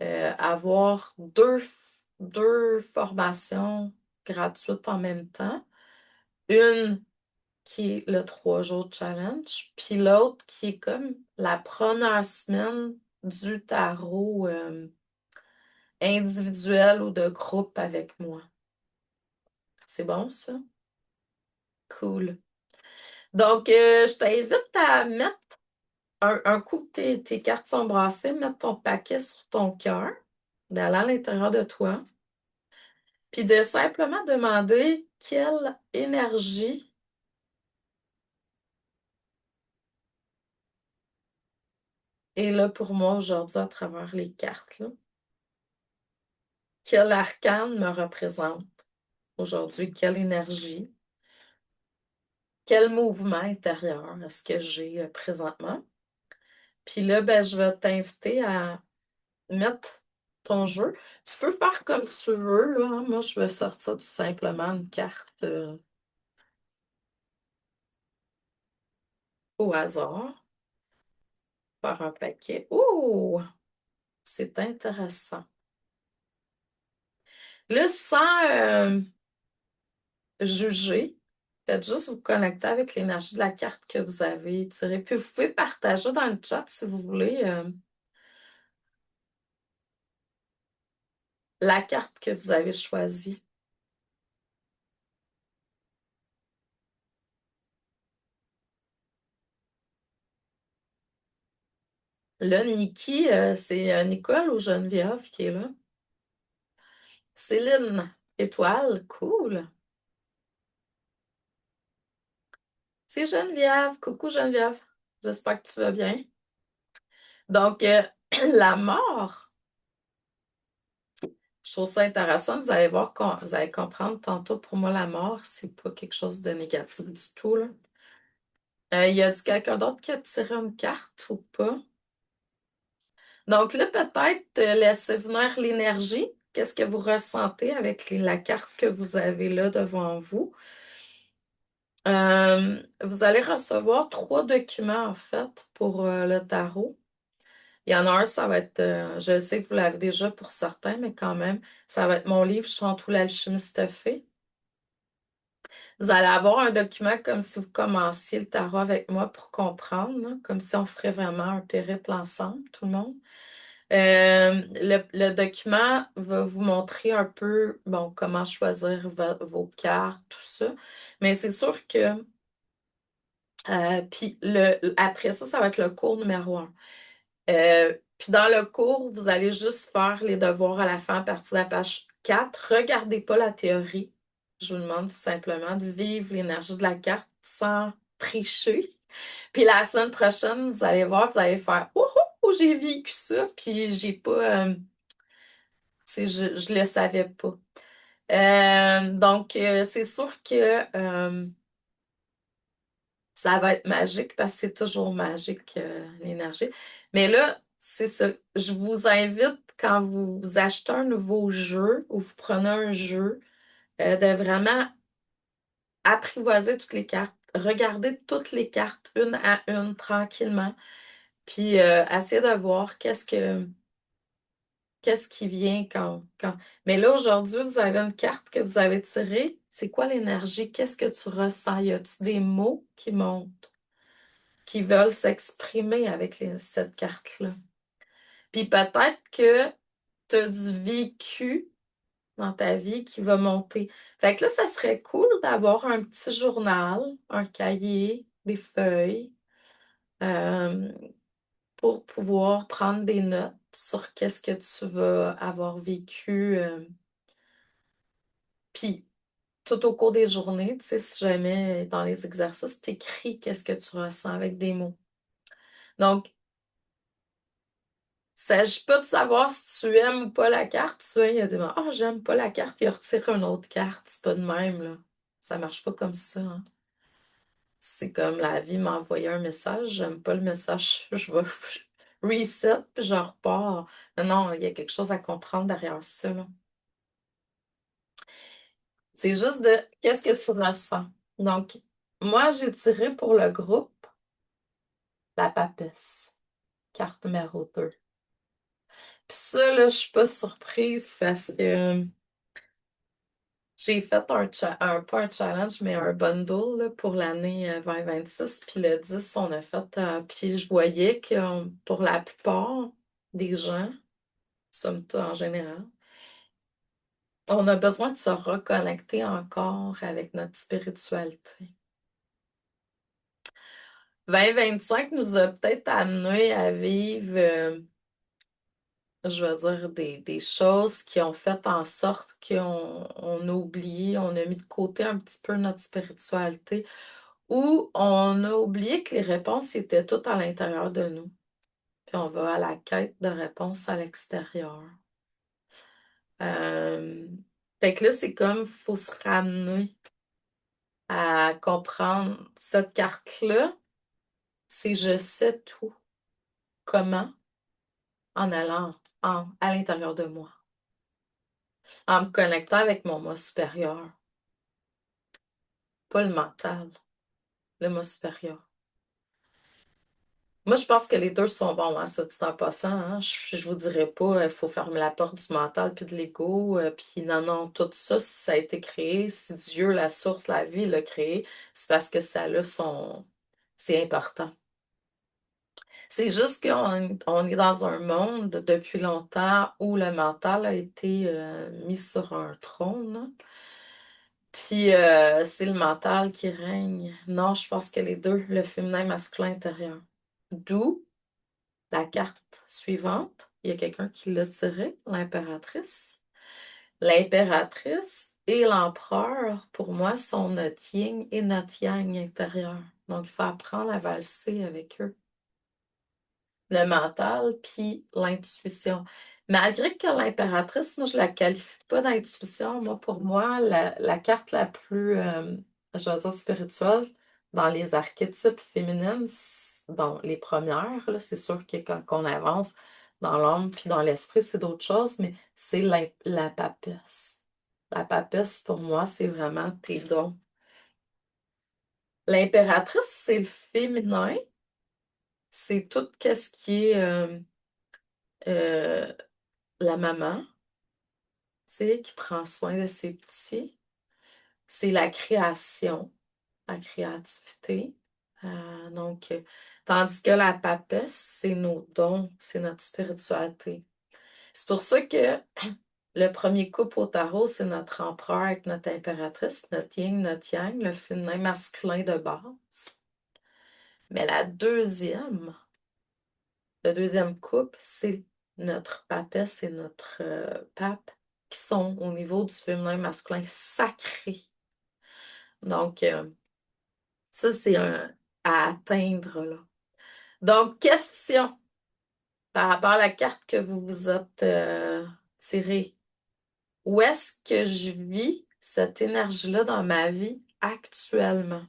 avoir deux formations gratuites en même temps. Une qui est le 3 jours challenge, puis l'autre qui est comme la première semaine du tarot individuel ou de groupe avec moi. C'est bon, ça? Cool. Donc, je t'invite à mettre un coup que tes cartes sont brassées, mettre ton paquet sur ton cœur, d'aller à l'intérieur de toi, puis de simplement demander quelle énergie est là pour moi aujourd'hui à travers les cartes, là. Quel arcane me représente aujourd'hui? Quelle énergie? Quel mouvement intérieur est-ce que j'ai présentement? Puis là, ben, je vais t'inviter à mettre ton jeu. Tu peux faire comme tu veux, là, hein. Moi, je vais sortir tout simplement une carte au hasard, par un paquet. Oh! C'est intéressant. Là, sans juger, faites juste vous connecter avec l'énergie de la carte que vous avez tirée. Puis vous pouvez partager dans le chat si vous voulez la carte que vous avez choisie. Là, Niki, c'est Nicole ou Geneviève qui est là. Céline, étoile, cool. C'est Geneviève. Coucou Geneviève. J'espère que tu vas bien. Donc, la mort, je trouve ça intéressant. Vous allez voir, vous allez comprendre tantôt, pour moi, la mort, c'est pas quelque chose de négatif du tout, là. Y a-t-il quelqu'un d'autre qui a tiré une carte ou pas? Donc là, peut-être laisser venir l'énergie. Qu'est-ce que vous ressentez avec la carte que vous avez là devant vous? Vous allez recevoir 3 documents, en fait, pour le tarot. Il y en a un, ça va être, je sais que vous l'avez déjà pour certains, mais quand même, ça va être mon livre Chante où l'alchimiste fait. Vous allez avoir un document comme si vous commenciez le tarot avec moi pour comprendre, là, comme si on ferait vraiment un périple ensemble, tout le monde. Le document va vous montrer un peu, bon, comment choisir vos cartes, tout ça. Mais c'est sûr que, puis après ça, ça va être le cours numéro 1. Puis dans le cours, vous allez juste faire les devoirs à la fin à partir de la page 4. Regardez pas la théorie. Je vous demande tout simplement de vivre l'énergie de la carte sans tricher. Puis la semaine prochaine, vous allez voir, vous allez faire Oh, oh, oh, j'ai vécu ça, puis j'ai pas, tu sais, je le savais pas. Donc, c'est sûr que ça va être magique parce que c'est toujours magique, l'énergie. Mais là, c'est ça. Je vous invite, quand vous achetez un nouveau jeu ou vous prenez un jeu, de vraiment apprivoiser toutes les cartes. Regardez toutes les cartes une à une, tranquillement. Puis essayez de voir qu'est-ce qui vient quand. Mais là, aujourd'hui, vous avez une carte que vous avez tirée. C'est quoi l'énergie? Qu'est-ce que tu ressens? Y a-t-il des mots qui montent, qui veulent s'exprimer avec cette carte-là? Puis peut-être que tu as du vécu dans ta vie qui va monter. Fait que là, ça serait cool d'avoir un petit journal, un cahier, des feuilles, euh, pour pouvoir prendre des notes sur qu'est-ce que tu vas avoir vécu. Puis tout au cours des journées, tu sais, si jamais dans les exercices, tu écris qu'est-ce que tu ressens avec des mots. Donc, il ne s'agit pas de savoir si tu aimes ou pas la carte. Tu vois, il y a des moments, ah, j'aime pas la carte, il retire une autre carte. C'est pas de même, là. Ça marche pas comme ça, hein. C'est comme la vie m'a envoyé un message, j'aime pas le message, je vais reset, puis je repars. Non, il y a quelque chose à comprendre derrière ça, là. C'est juste de qu'est-ce que tu ressens. Donc, moi, j'ai tiré pour le groupe la papesse, carte numéro 2. Puis ça, là, je suis pas surprise parce que j'ai fait pas un challenge, mais un bundle là, pour l'année 2026. Puis le 10, on a fait, puis je voyais que pour la plupart des gens, somme toute en général, on a besoin de se reconnecter encore avec notre spiritualité. 2025 nous a peut-être amené à vivre, je veux dire, des choses qui ont fait en sorte qu'on a oublié, on a mis de côté un petit peu notre spiritualité, ou on a oublié que les réponses étaient toutes à l'intérieur de nous. Puis on va à la quête de réponses à l'extérieur. Euh, Fait que là, c'est comme, il faut se ramener à comprendre cette carte-là, c'est je sais tout. Comment? En allant à l'intérieur de moi, en me connectant avec mon moi supérieur, pas le mental, le moi supérieur. Moi, je pense que les deux sont bons, hein, ça dit en passant. Hein. Je vous dirais pas, il faut fermer la porte du mental puis de l'ego. Puis non, non, tout ça, si ça a été créé, si Dieu, la source, la vie l'a créé, c'est parce que ça a son. C'est important. C'est juste qu'on est dans un monde depuis longtemps où le mental a été mis sur un trône, hein. Puis c'est le mental qui règne. Non, je pense que les deux, le féminin et masculin intérieur. D'où la carte suivante. Il y a quelqu'un qui l'a tirée, l'impératrice. L'impératrice et l'empereur, pour moi, sont notre yin et notre yang intérieur. Donc, il faut apprendre à valser avec eux. Le mental, puis l'intuition. Malgré que l'impératrice, moi, je la qualifie pas d'intuition. Moi, pour moi, la carte la plus, je vais dire, spirituelle dans les archétypes féminines, bon, les premières, là, c'est sûr que quand on avance dans l'âme puis dans l'esprit, c'est d'autres choses, mais c'est la papesse. La papesse, pour moi, c'est vraiment tes dons. L'impératrice, c'est le féminin. C'est tout ce qui est euh, la maman, tu sais, qui prend soin de ses petits. C'est la création, la créativité. Tandis que la papesse, c'est nos dons, c'est notre spiritualité. C'est pour ça que le premier couple au tarot, c'est notre empereur avec notre impératrice, notre yin, notre yang, le féminin masculin de base. Mais le deuxième couple, c'est notre papesse et notre pape qui sont au niveau du féminin masculin sacré. Donc, ça, c'est à atteindre, là. Donc, question par rapport à la carte que vous vous êtes tirée. Où est-ce que je vis cette énergie-là dans ma vie actuellement?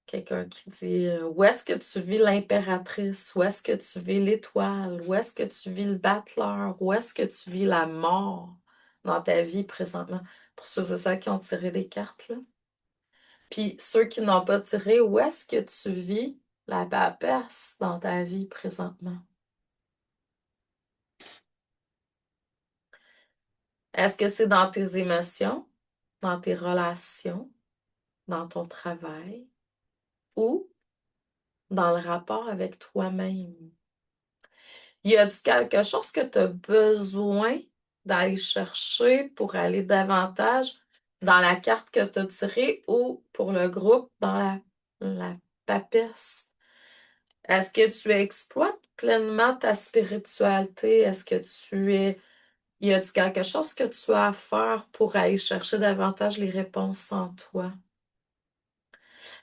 Quelqu'un qui dit où est-ce que tu vis l'impératrice? Où est-ce que tu vis l'étoile? Où est-ce que tu vis le battleur? Où est-ce que tu vis la mort dans ta vie présentement? Pour ceux et celles qui ont tiré les cartes, là. Puis ceux qui n'ont pas tiré, où est-ce que tu vis la papesse dans ta vie présentement? Est-ce que c'est dans tes émotions, dans tes relations, dans ton travail ou dans le rapport avec toi-même? Y a-t-il quelque chose que tu as besoin d'aller chercher pour aller davantage dans la carte que tu as tirée ou pour le groupe dans la papesse? Est-ce que tu exploites pleinement ta spiritualité? Est-ce que tu es... Y a-t-il quelque chose que tu as à faire pour aller chercher davantage les réponses en toi?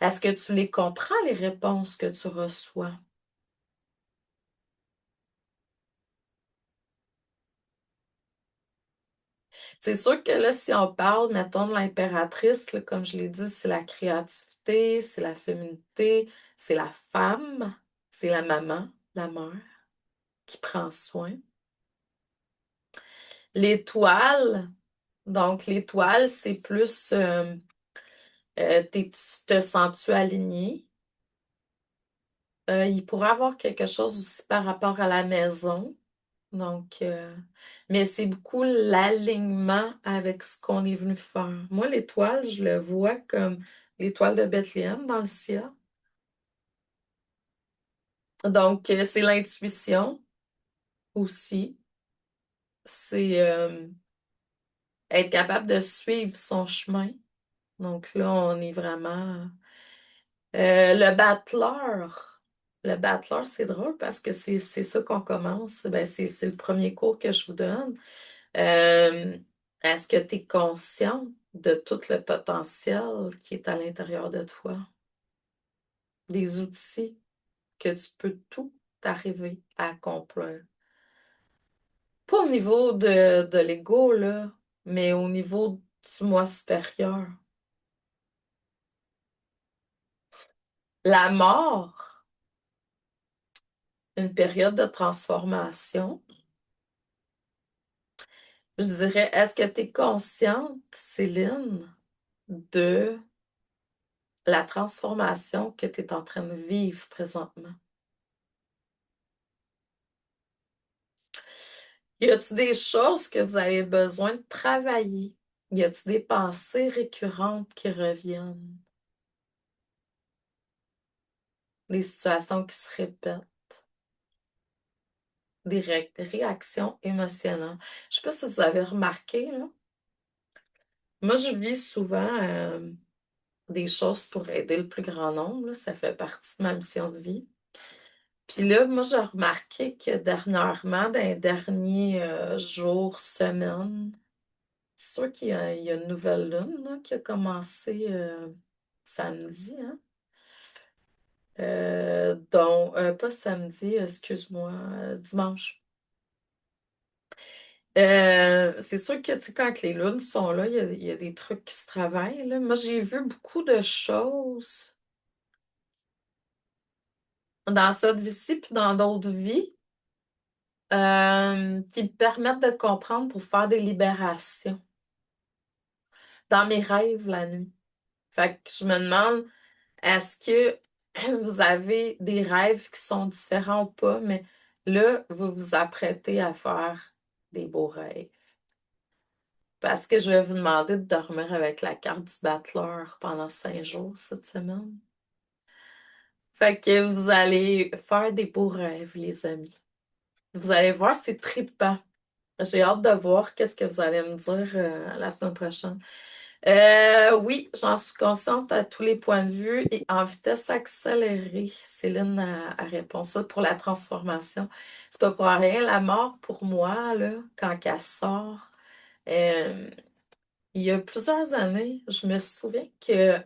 Est-ce que tu les comprends, les réponses que tu reçois? C'est sûr que là, si on parle, mettons, de l'impératrice, là, comme je l'ai dit, c'est la créativité, c'est la féminité, c'est la femme, c'est la maman, la mère qui prend soin. L'étoile, donc l'étoile, c'est plus, tu te sens-tu aligné? Il pourrait y avoir quelque chose aussi par rapport à la maison. Donc, mais c'est beaucoup l'alignement avec ce qu'on est venu faire. Moi, l'étoile, je le vois comme l'étoile de Bethléem dans le ciel. Donc, c'est l'intuition aussi. C'est être capable de suivre son chemin. Donc là, on est vraiment... le battleur. Le battleur, c'est drôle parce que c'est ça qu'on commence. Ben, c'est le premier cours que je vous donne. Euh, Est-ce que tu es conscient de tout le potentiel qui est à l'intérieur de toi? Les outils que tu peux tout arriver à accomplir. Pas au niveau de l'ego, là, mais au niveau du moi supérieur. La mort, une période de transformation. Je dirais, est-ce que tu es consciente, Céline, de la transformation que tu es en train de vivre présentement? Y a-t-il des choses que vous avez besoin de travailler? Y a-t-il des pensées récurrentes qui reviennent? Des situations qui se répètent? Des réactions émotionnelles? Je ne sais pas si vous avez remarqué, là. Moi, je vis souvent des choses pour aider le plus grand nombre, là. Ça fait partie de ma mission de vie. Puis là, moi, j'ai remarqué que dernièrement, dans les derniers jours, semaines, c'est sûr qu'il y a une nouvelle lune là, qui a commencé samedi, hein? Pas samedi, excuse-moi, dimanche. C'est sûr que tu sais, quand les lunes sont là, il y a des trucs qui se travaillent, là. Moi, j'ai vu beaucoup de choses dans cette vie-ci puis dans d'autres vies qui me permettent de comprendre pour faire des libérations dans mes rêves la nuit. Fait que je me demande, est-ce que vous avez des rêves qui sont différents ou pas, mais là, vous vous apprêtez à faire des beaux rêves. Parce que je vais vous demander de dormir avec la carte du battleur pendant 5 jours cette semaine. Fait que vous allez faire des beaux rêves, les amis. Vous allez voir, c'est trippant. J'ai hâte de voir qu'est-ce que vous allez me dire la semaine prochaine. Oui, j'en suis consciente à tous les points de vue et en vitesse accélérée. Céline a répondu ça pour la transformation. C'est pas pour rien. La mort, pour moi, là, quand elle sort, euh, il y a plusieurs années, je me souviens que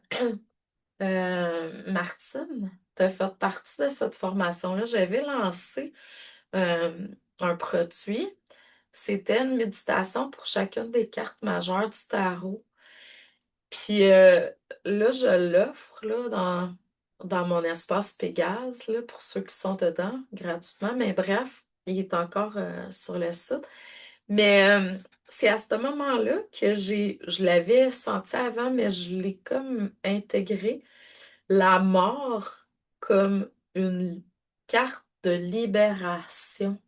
Martine, tu as fait partie de cette formation-là. J'avais lancé euh, un produit. C'était une méditation pour chacune des cartes majeures du tarot. Puis là, je l'offre là, dans mon espace Pégase, là, pour ceux qui sont dedans, gratuitement. Mais bref, il est encore sur le site. Mais c'est à ce moment-là que je l'avais senti avant, mais je l'ai comme intégré, la mort comme une carte de libération.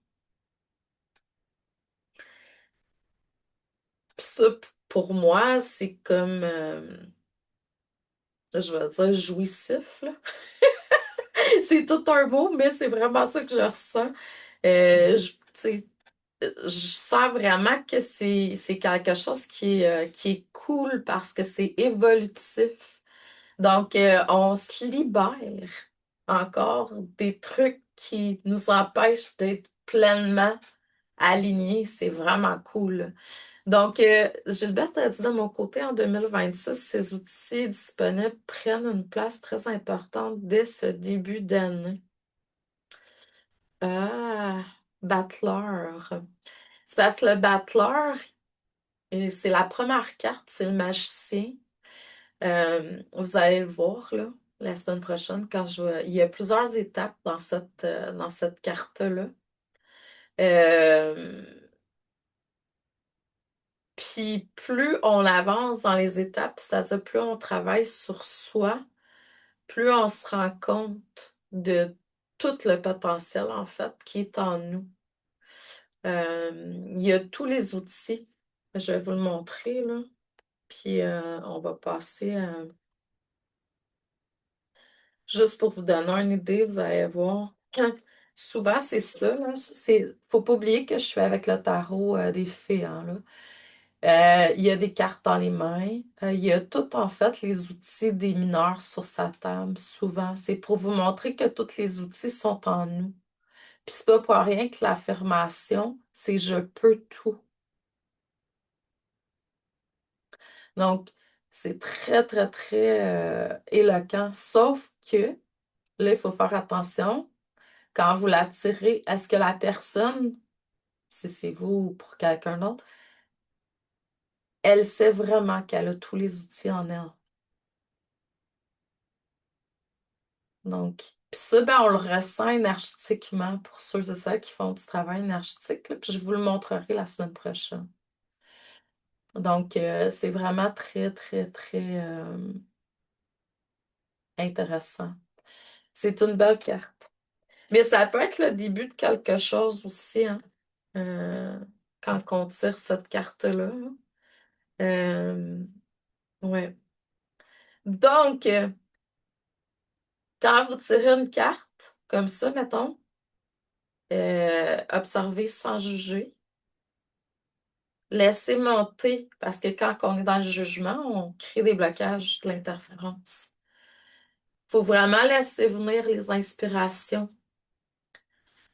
Puis ça, pour moi, c'est comme, je vais dire, jouissif, là. C'est tout un mot, mais c'est vraiment ça que je ressens. Tu sais, je sens vraiment que c'est quelque chose qui est cool parce que c'est évolutif. Donc, on se libère encore des trucs qui nous empêchent d'être pleinement alignés. C'est vraiment cool. Donc, Gilberte a dit de mon côté, en 2026, ces outils disponibles prennent une place très importante dès ce début d'année. Ah, Battler. C'est parce que le Battler, c'est la première carte, c'est le magicien. Vous allez le voir là, la semaine prochaine quand il y a plusieurs étapes dans cette carte-là. Euh, Puis plus on avance dans les étapes, c'est-à-dire plus on travaille sur soi, plus on se rend compte de tout le potentiel en fait qui est en nous. Il y a tous les outils. Je vais vous le montrer là. Puis on va passer à... Juste pour vous donner une idée, vous allez voir. Souvent, c'est ça, là. Faut pas oublier que je suis avec le tarot des fées, hein, là. Il y a des cartes dans les mains. Il y a tout, en fait, les outils des mineurs sur sa table, souvent. C'est pour vous montrer que tous les outils sont en nous. Puis c'est pas pour rien que l'affirmation, c'est je peux tout. Donc, c'est très, très, très éloquent. Sauf que, là, il faut faire attention. Quand vous l'attirez, est-ce que la personne, si c'est vous ou pour quelqu'un d'autre, elle sait vraiment qu'elle a tous les outils en elle? Donc, puis ça, ben, on le ressent énergétiquement pour ceux et celles qui font du travail énergétique, là, puis je vous le montrerai la semaine prochaine. Donc, c'est vraiment très, très, très intéressant. C'est une belle carte. Mais ça peut être le début de quelque chose aussi, hein, euh, quand on tire cette carte-là. Euh, ouais. Donc, quand vous tirez une carte, comme ça, mettons, observez sans juger. Laissez monter, parce que quand on est dans le jugement, on crée des blocages, de l'interférence. Il faut vraiment laisser venir les inspirations.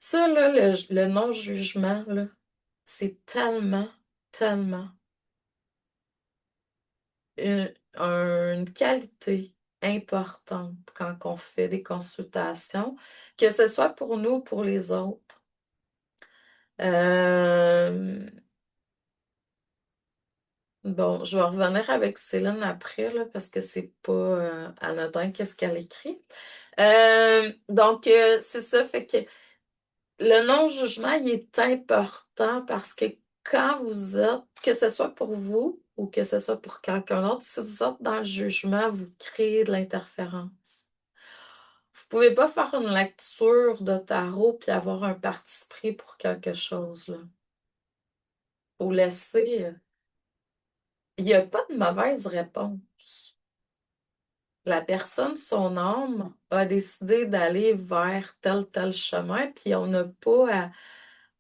Ça, là, le non-jugement, là, c'est tellement, tellement une qualité importante quand on fait des consultations, que ce soit pour nous ou pour les autres. Euh, bon, je vais revenir avec Céline après, là, parce que c'est pas anodin qu'est-ce qu'elle écrit. Donc, c'est ça, fait que le non-jugement, il est important parce que quand vous êtes, que ce soit pour vous ou que ce soit pour quelqu'un d'autre, si vous êtes dans le jugement, vous créez de l'interférence. Vous pouvez pas faire une lecture de tarot puis avoir un parti pris pour quelque chose, là. Faut laisser. Il n'y a pas de mauvaise réponse. La personne, son âme, a décidé d'aller vers tel chemin, puis on n'a pas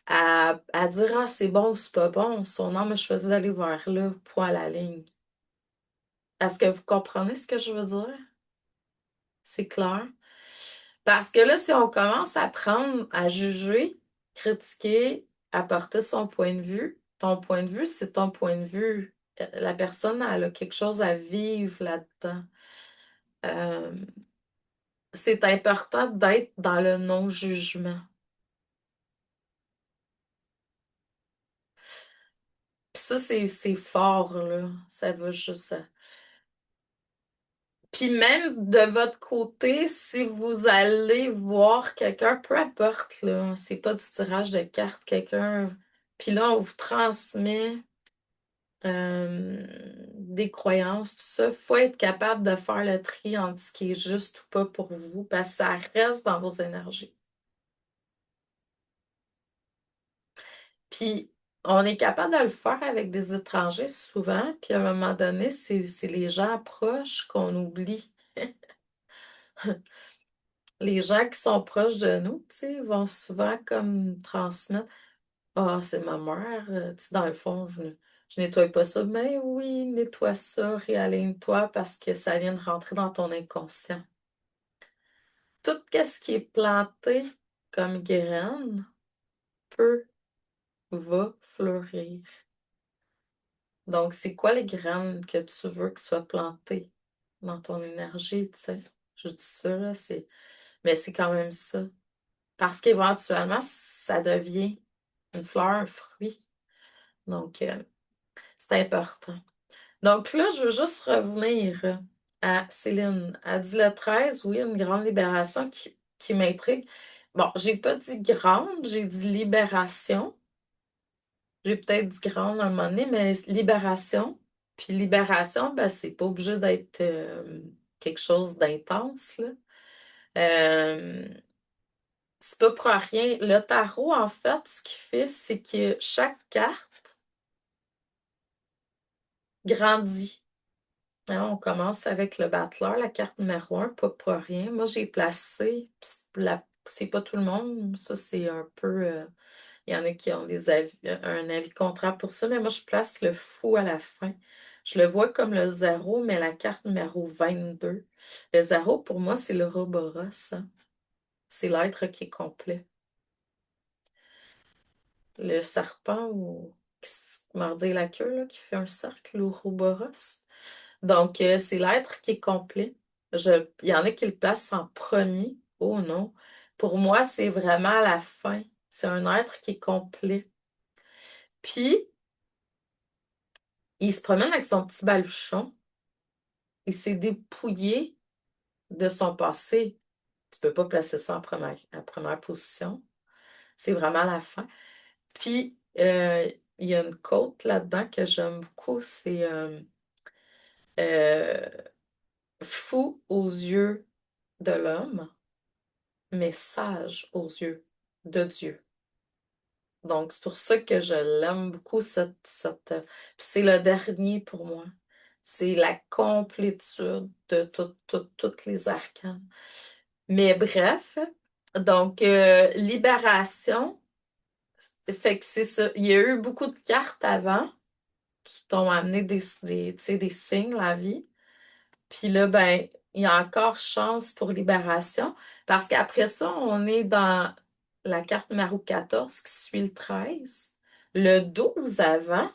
à dire ah, c'est bon ou c'est pas bon. Son âme a choisi d'aller vers là, point à la ligne. Est-ce que vous comprenez ce que je veux dire? C'est clair? Parce que là, si on commence à prendre, à juger, critiquer, apporter son point de vue, ton point de vue, c'est ton point de vue. La personne, elle a quelque chose à vivre là-dedans. Euh, c'est important d'être dans le non-jugement. Puis ça, c'est fort, là. Ça va juste. Puis même de votre côté, si vous allez voir quelqu'un, peu importe, là, c'est pas du tirage de cartes, quelqu'un. Puis là, on vous transmet des croyances, tout ça. Il faut être capable de faire le tri entre ce qui est juste ou pas pour vous, parce que ça reste dans vos énergies. Puis, on est capable de le faire avec des étrangers souvent, puis à un moment donné, c'est les gens proches qu'on oublie. Les gens qui sont proches de nous, tu sais, vont souvent comme transmettre ah, c'est ma mère, tu sais, dans le fond, je nettoie pas ça. Mais oui, nettoie ça, réaligne-toi parce que ça vient de rentrer dans ton inconscient. Tout ce qui est planté comme graine peut, va fleurir. Donc, c'est quoi les graines que tu veux que soient plantées dans ton énergie, tu sais? Je dis ça, là, mais c'est quand même ça. Parce qu'éventuellement, ça devient une fleur, un fruit. Donc, c'est important. Donc là, je veux juste revenir à Céline. Elle dit le 13, oui, une grande libération qui m'intrigue. Bon, j'ai pas dit grande, j'ai dit libération. J'ai peut-être dit grande à un moment donné, mais libération. Puis libération, ben, c'est pas obligé d'être quelque chose d'intense, là. Euh, c'est pas pour rien. Le tarot, en fait, ce qu'il fait, c'est que chaque carte grandit. Hein, on commence avec le battleur, la carte numéro 1, pas pour rien. Moi, j'ai placé, c'est pas tout le monde, ça c'est un peu, il y en a qui ont un avis contraire pour ça, mais moi je place le fou à la fin. Je le vois comme le zéro, mais la carte numéro 22. Le zéro, pour moi, c'est le Roboros, hein. C'est l'être qui est complet. Le serpent qui se mordit la queue, là, qui fait un cercle, l'Ouroboros. Donc, c'est l'être qui est complet. Il y en a qui le placent en premier. Oh non. Pour moi, c'est vraiment à la fin. C'est un être qui est complet. Puis, il se promène avec son petit baluchon. Il s'est dépouillé de son passé. Tu peux pas placer ça en première position. C'est vraiment à la fin. Puis, il y a une quote là-dedans que j'aime beaucoup. C'est euh, fou aux yeux de l'homme, mais sage aux yeux de Dieu. Donc, c'est pour ça que je l'aime beaucoup, puis c'est le dernier pour moi. C'est la complétude de toutes les arcanes. Mais bref, donc, libération, fait que c'est ça. Il y a eu beaucoup de cartes avant qui t'ont amené tu sais, des signes, la vie. Puis là, ben, il y a encore chance pour libération. Parce qu'après ça, on est dans la carte numéro 14 qui suit le 13. Le 12 avant,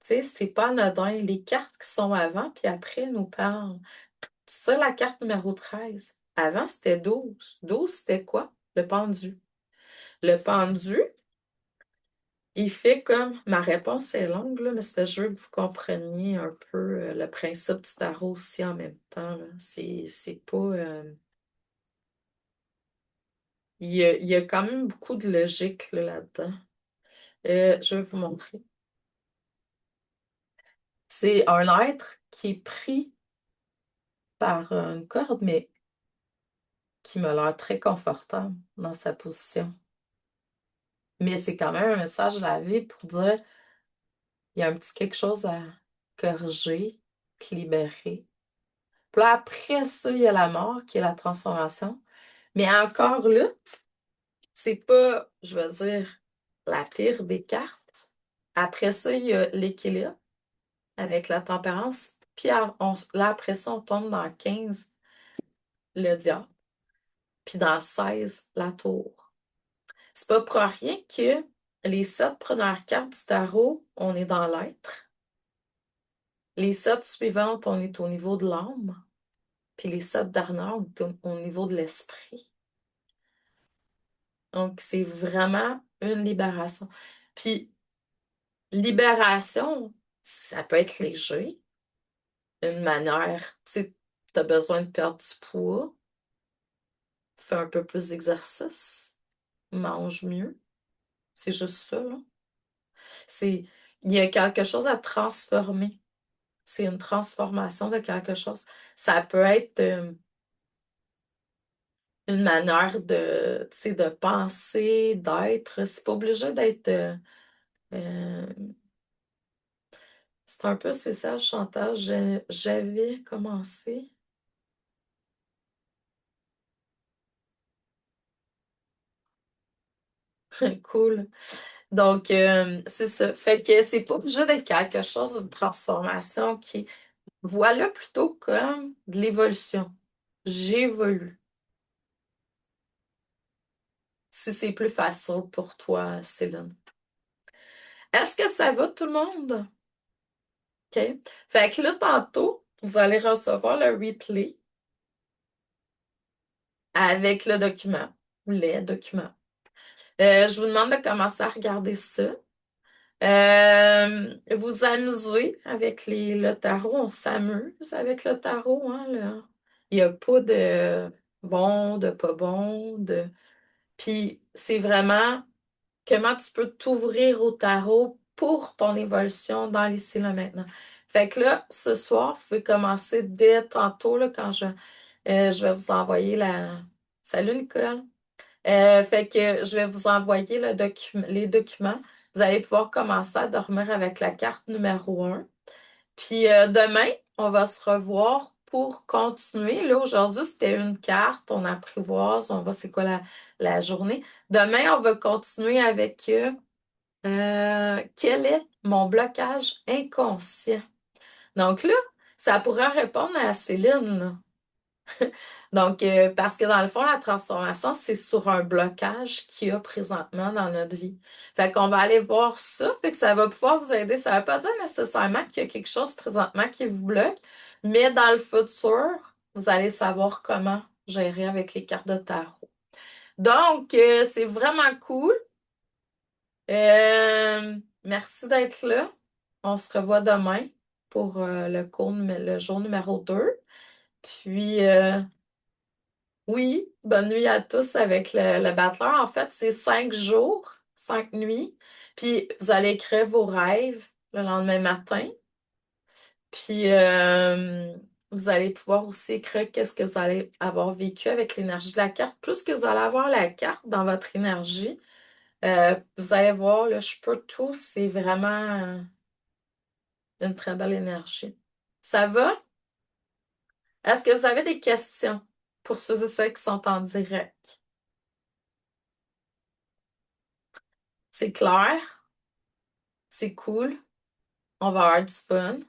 tu sais, c'est pas anodin. Les cartes qui sont avant, puis après, nous parlent. C'est ça, la carte numéro 13. Avant, c'était 12. 12, c'était quoi? Le pendu. Le pendu, il fait comme, ma réponse est longue, là, mais c'est parce que je veux que vous compreniez un peu le principe du tarot aussi en même temps, là. C'est pas. Il y a quand même beaucoup de logique là, là-dedans. Je vais vous montrer. C'est un être qui est pris par une corde, mais qui m'a l'air très confortable dans sa position. Mais c'est quand même un message de la vie pour dire il y a un petit quelque chose à corriger, libérer. Puis là, après ça, il y a la mort qui est la transformation. Mais encore là, c'est pas, je veux dire, la pire des cartes. Après ça, il y a l'équilibre avec la tempérance. Puis là, après ça, on tombe dans 15 le diable. Puis dans 16 la tour. C'est pas pour rien que les 7 premières cartes du tarot, on est dans l'être. Les 7 suivantes, on est au niveau de l'âme. Puis les 7 dernières, on est au niveau de l'esprit. Donc, c'est vraiment une libération. Puis, libération, ça peut être léger. Une manière, tu sais, t'as besoin de perdre du poids, fais un peu plus d'exercice, mange mieux. C'est juste ça, là. C'est, il y a quelque chose à transformer. C'est une transformation de quelque chose. Ça peut être une manière de, tu sais, de penser, d'être. C'est pas obligé d'être. Euh, c'est un peu spécial, chantage. J'avais commencé. Cool. Donc, c'est ça. Fait que c'est pas obligé d'être quelque chose d'une transformation qui. Voilà plutôt comme de l'évolution. J'évolue. Si c'est plus facile pour toi, Céline. Est-ce que ça va tout le monde? OK. Fait que là, tantôt, vous allez recevoir le replay avec le document, ou les documents. Je vous demande de commencer à regarder ça. Vous amuser avec le tarot. On s'amuse avec le tarot, hein, là. Il n'y a pas de bon, de pas bon, de... Puis c'est vraiment comment tu peux t'ouvrir au tarot pour ton évolution dans l'ici là maintenant. Fait que là, ce soir, vous pouvez commencer dès tantôt, là, quand je vais vous envoyer la... Salut Nicole! Fait que je vais vous envoyer les documents. Vous allez pouvoir commencer à dormir avec la carte numéro 1. Puis demain, on va se revoir pour continuer. Là, aujourd'hui, c'était une carte, on apprivoise, on voit c'est quoi la journée. Demain, on va continuer avec quel est mon blocage inconscient. Donc là, ça pourrait répondre à Céline, là. Donc, parce que dans le fond, la transformation, c'est sur un blocage qu'il y a présentement dans notre vie. Fait qu'on va aller voir ça, fait que ça va pouvoir vous aider. Ça ne veut pas dire nécessairement qu'il y a quelque chose présentement qui vous bloque, mais dans le futur, vous allez savoir comment gérer avec les cartes de tarot. Donc, c'est vraiment cool. Merci d'être là. On se revoit demain pour le jour numéro 2. Puis, oui, bonne nuit à tous avec le battleur. En fait, c'est 5 jours, 5 nuits. Puis vous allez écrire vos rêves le lendemain matin. Puis vous allez pouvoir aussi écrire qu'est-ce que vous allez avoir vécu avec l'énergie de la carte. Plus que vous allez avoir la carte dans votre énergie, vous allez voir, le je peux tout, c'est vraiment une très belle énergie. Ça va? Est-ce que vous avez des questions pour ceux et celles qui sont en direct? C'est clair? C'est cool? On va avoir du fun.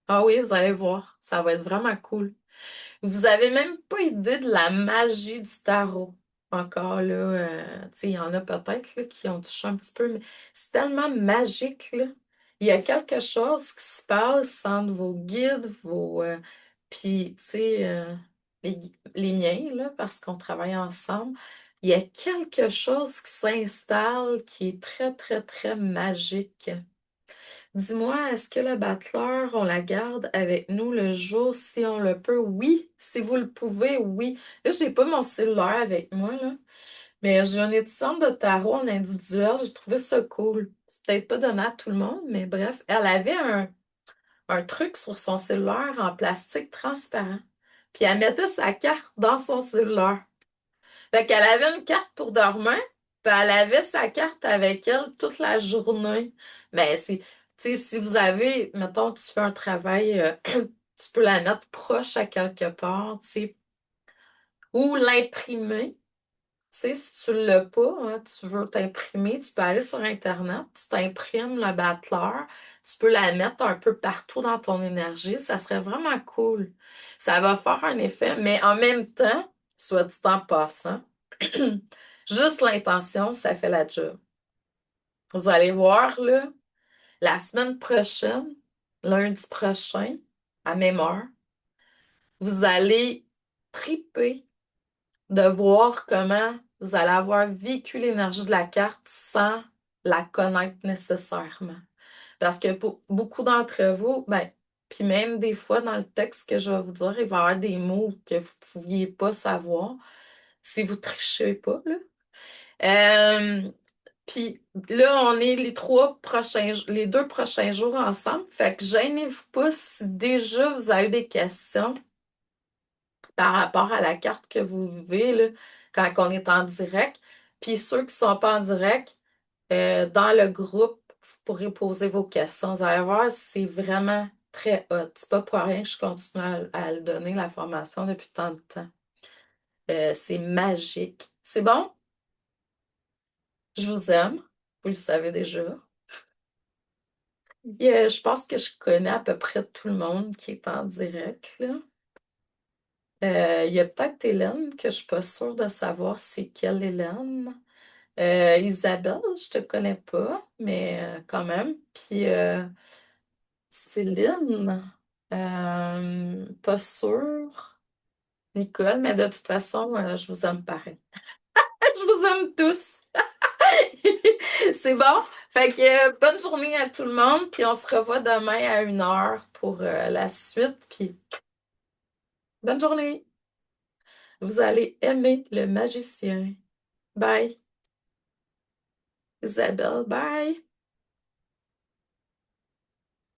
Ah oui, vous allez voir, ça va être vraiment cool. Vous avez même pas idée de la magie du tarot. Encore là, tu sais, il y en a peut-être là, qui ont touché un petit peu, mais c'est tellement magique, là. Il y a quelque chose qui se passe entre vos guides, puis, tu sais, les miens, là, parce qu'on travaille ensemble. Il y a quelque chose qui s'installe qui est très, très, très magique. Dis-moi, est-ce que la battleur, on la garde avec nous le jour si on le peut? Oui, si vous le pouvez, oui. Là, j'ai pas mon cellulaire avec moi, là. Mais j'ai une étudiante de tarot en individuel, j'ai trouvé ça cool. C'est peut-être pas donné à tout le monde, mais bref, elle avait un truc sur son cellulaire en plastique transparent. Puis elle mettait sa carte dans son cellulaire. Fait qu'elle avait une carte pour dormir, puis elle avait sa carte avec elle toute la journée. Mais c'est, tu sais, si vous avez, mettons, tu fais un travail, tu peux la mettre proche à quelque part, tu sais, ou l'imprimer. Tu sais, si tu l'as pas, hein, tu veux t'imprimer, tu peux aller sur Internet, tu t'imprimes le battleur, tu peux la mettre un peu partout dans ton énergie, ça serait vraiment cool. Ça va faire un effet, mais en même temps, soit dit en passant, juste l'intention, ça fait la job. Vous allez voir, là, la semaine prochaine, lundi prochain, à même heure, vous allez triper de voir comment vous allez avoir vécu l'énergie de la carte sans la connaître nécessairement. Parce que pour beaucoup d'entre vous, ben, puis même des fois dans le texte que je vais vous dire, il va y avoir des mots que vous ne pouviez pas savoir si vous trichez pas, là. Euh, puis là, on est les 2 prochains jours ensemble. Fait que gênez-vous pas si déjà vous avez des questions par rapport à la carte que vous vivez là, quand on est en direct. Puis ceux qui ne sont pas en direct, dans le groupe, vous pourrez poser vos questions. Vous allez voir, c'est vraiment très hot. C'est pas pour rien que je continue à le donner, la formation, depuis tant de temps. C'est magique. C'est bon? Je vous aime. Vous le savez déjà. Je pense que je connais à peu près tout le monde qui est en direct, là. Il y a peut-être Hélène, que je suis pas sûre de savoir c'est quelle Hélène. Isabelle, je te connais pas, mais quand même. Puis Céline, pas sûre. Nicole, mais de toute façon, je vous aime pareil. Je vous aime tous. C'est bon? Fait que bonne journée à tout le monde, puis on se revoit demain à 1 heure pour la suite. Puis bonne journée. Vous allez aimer le magicien. Bye. Isabelle, bye.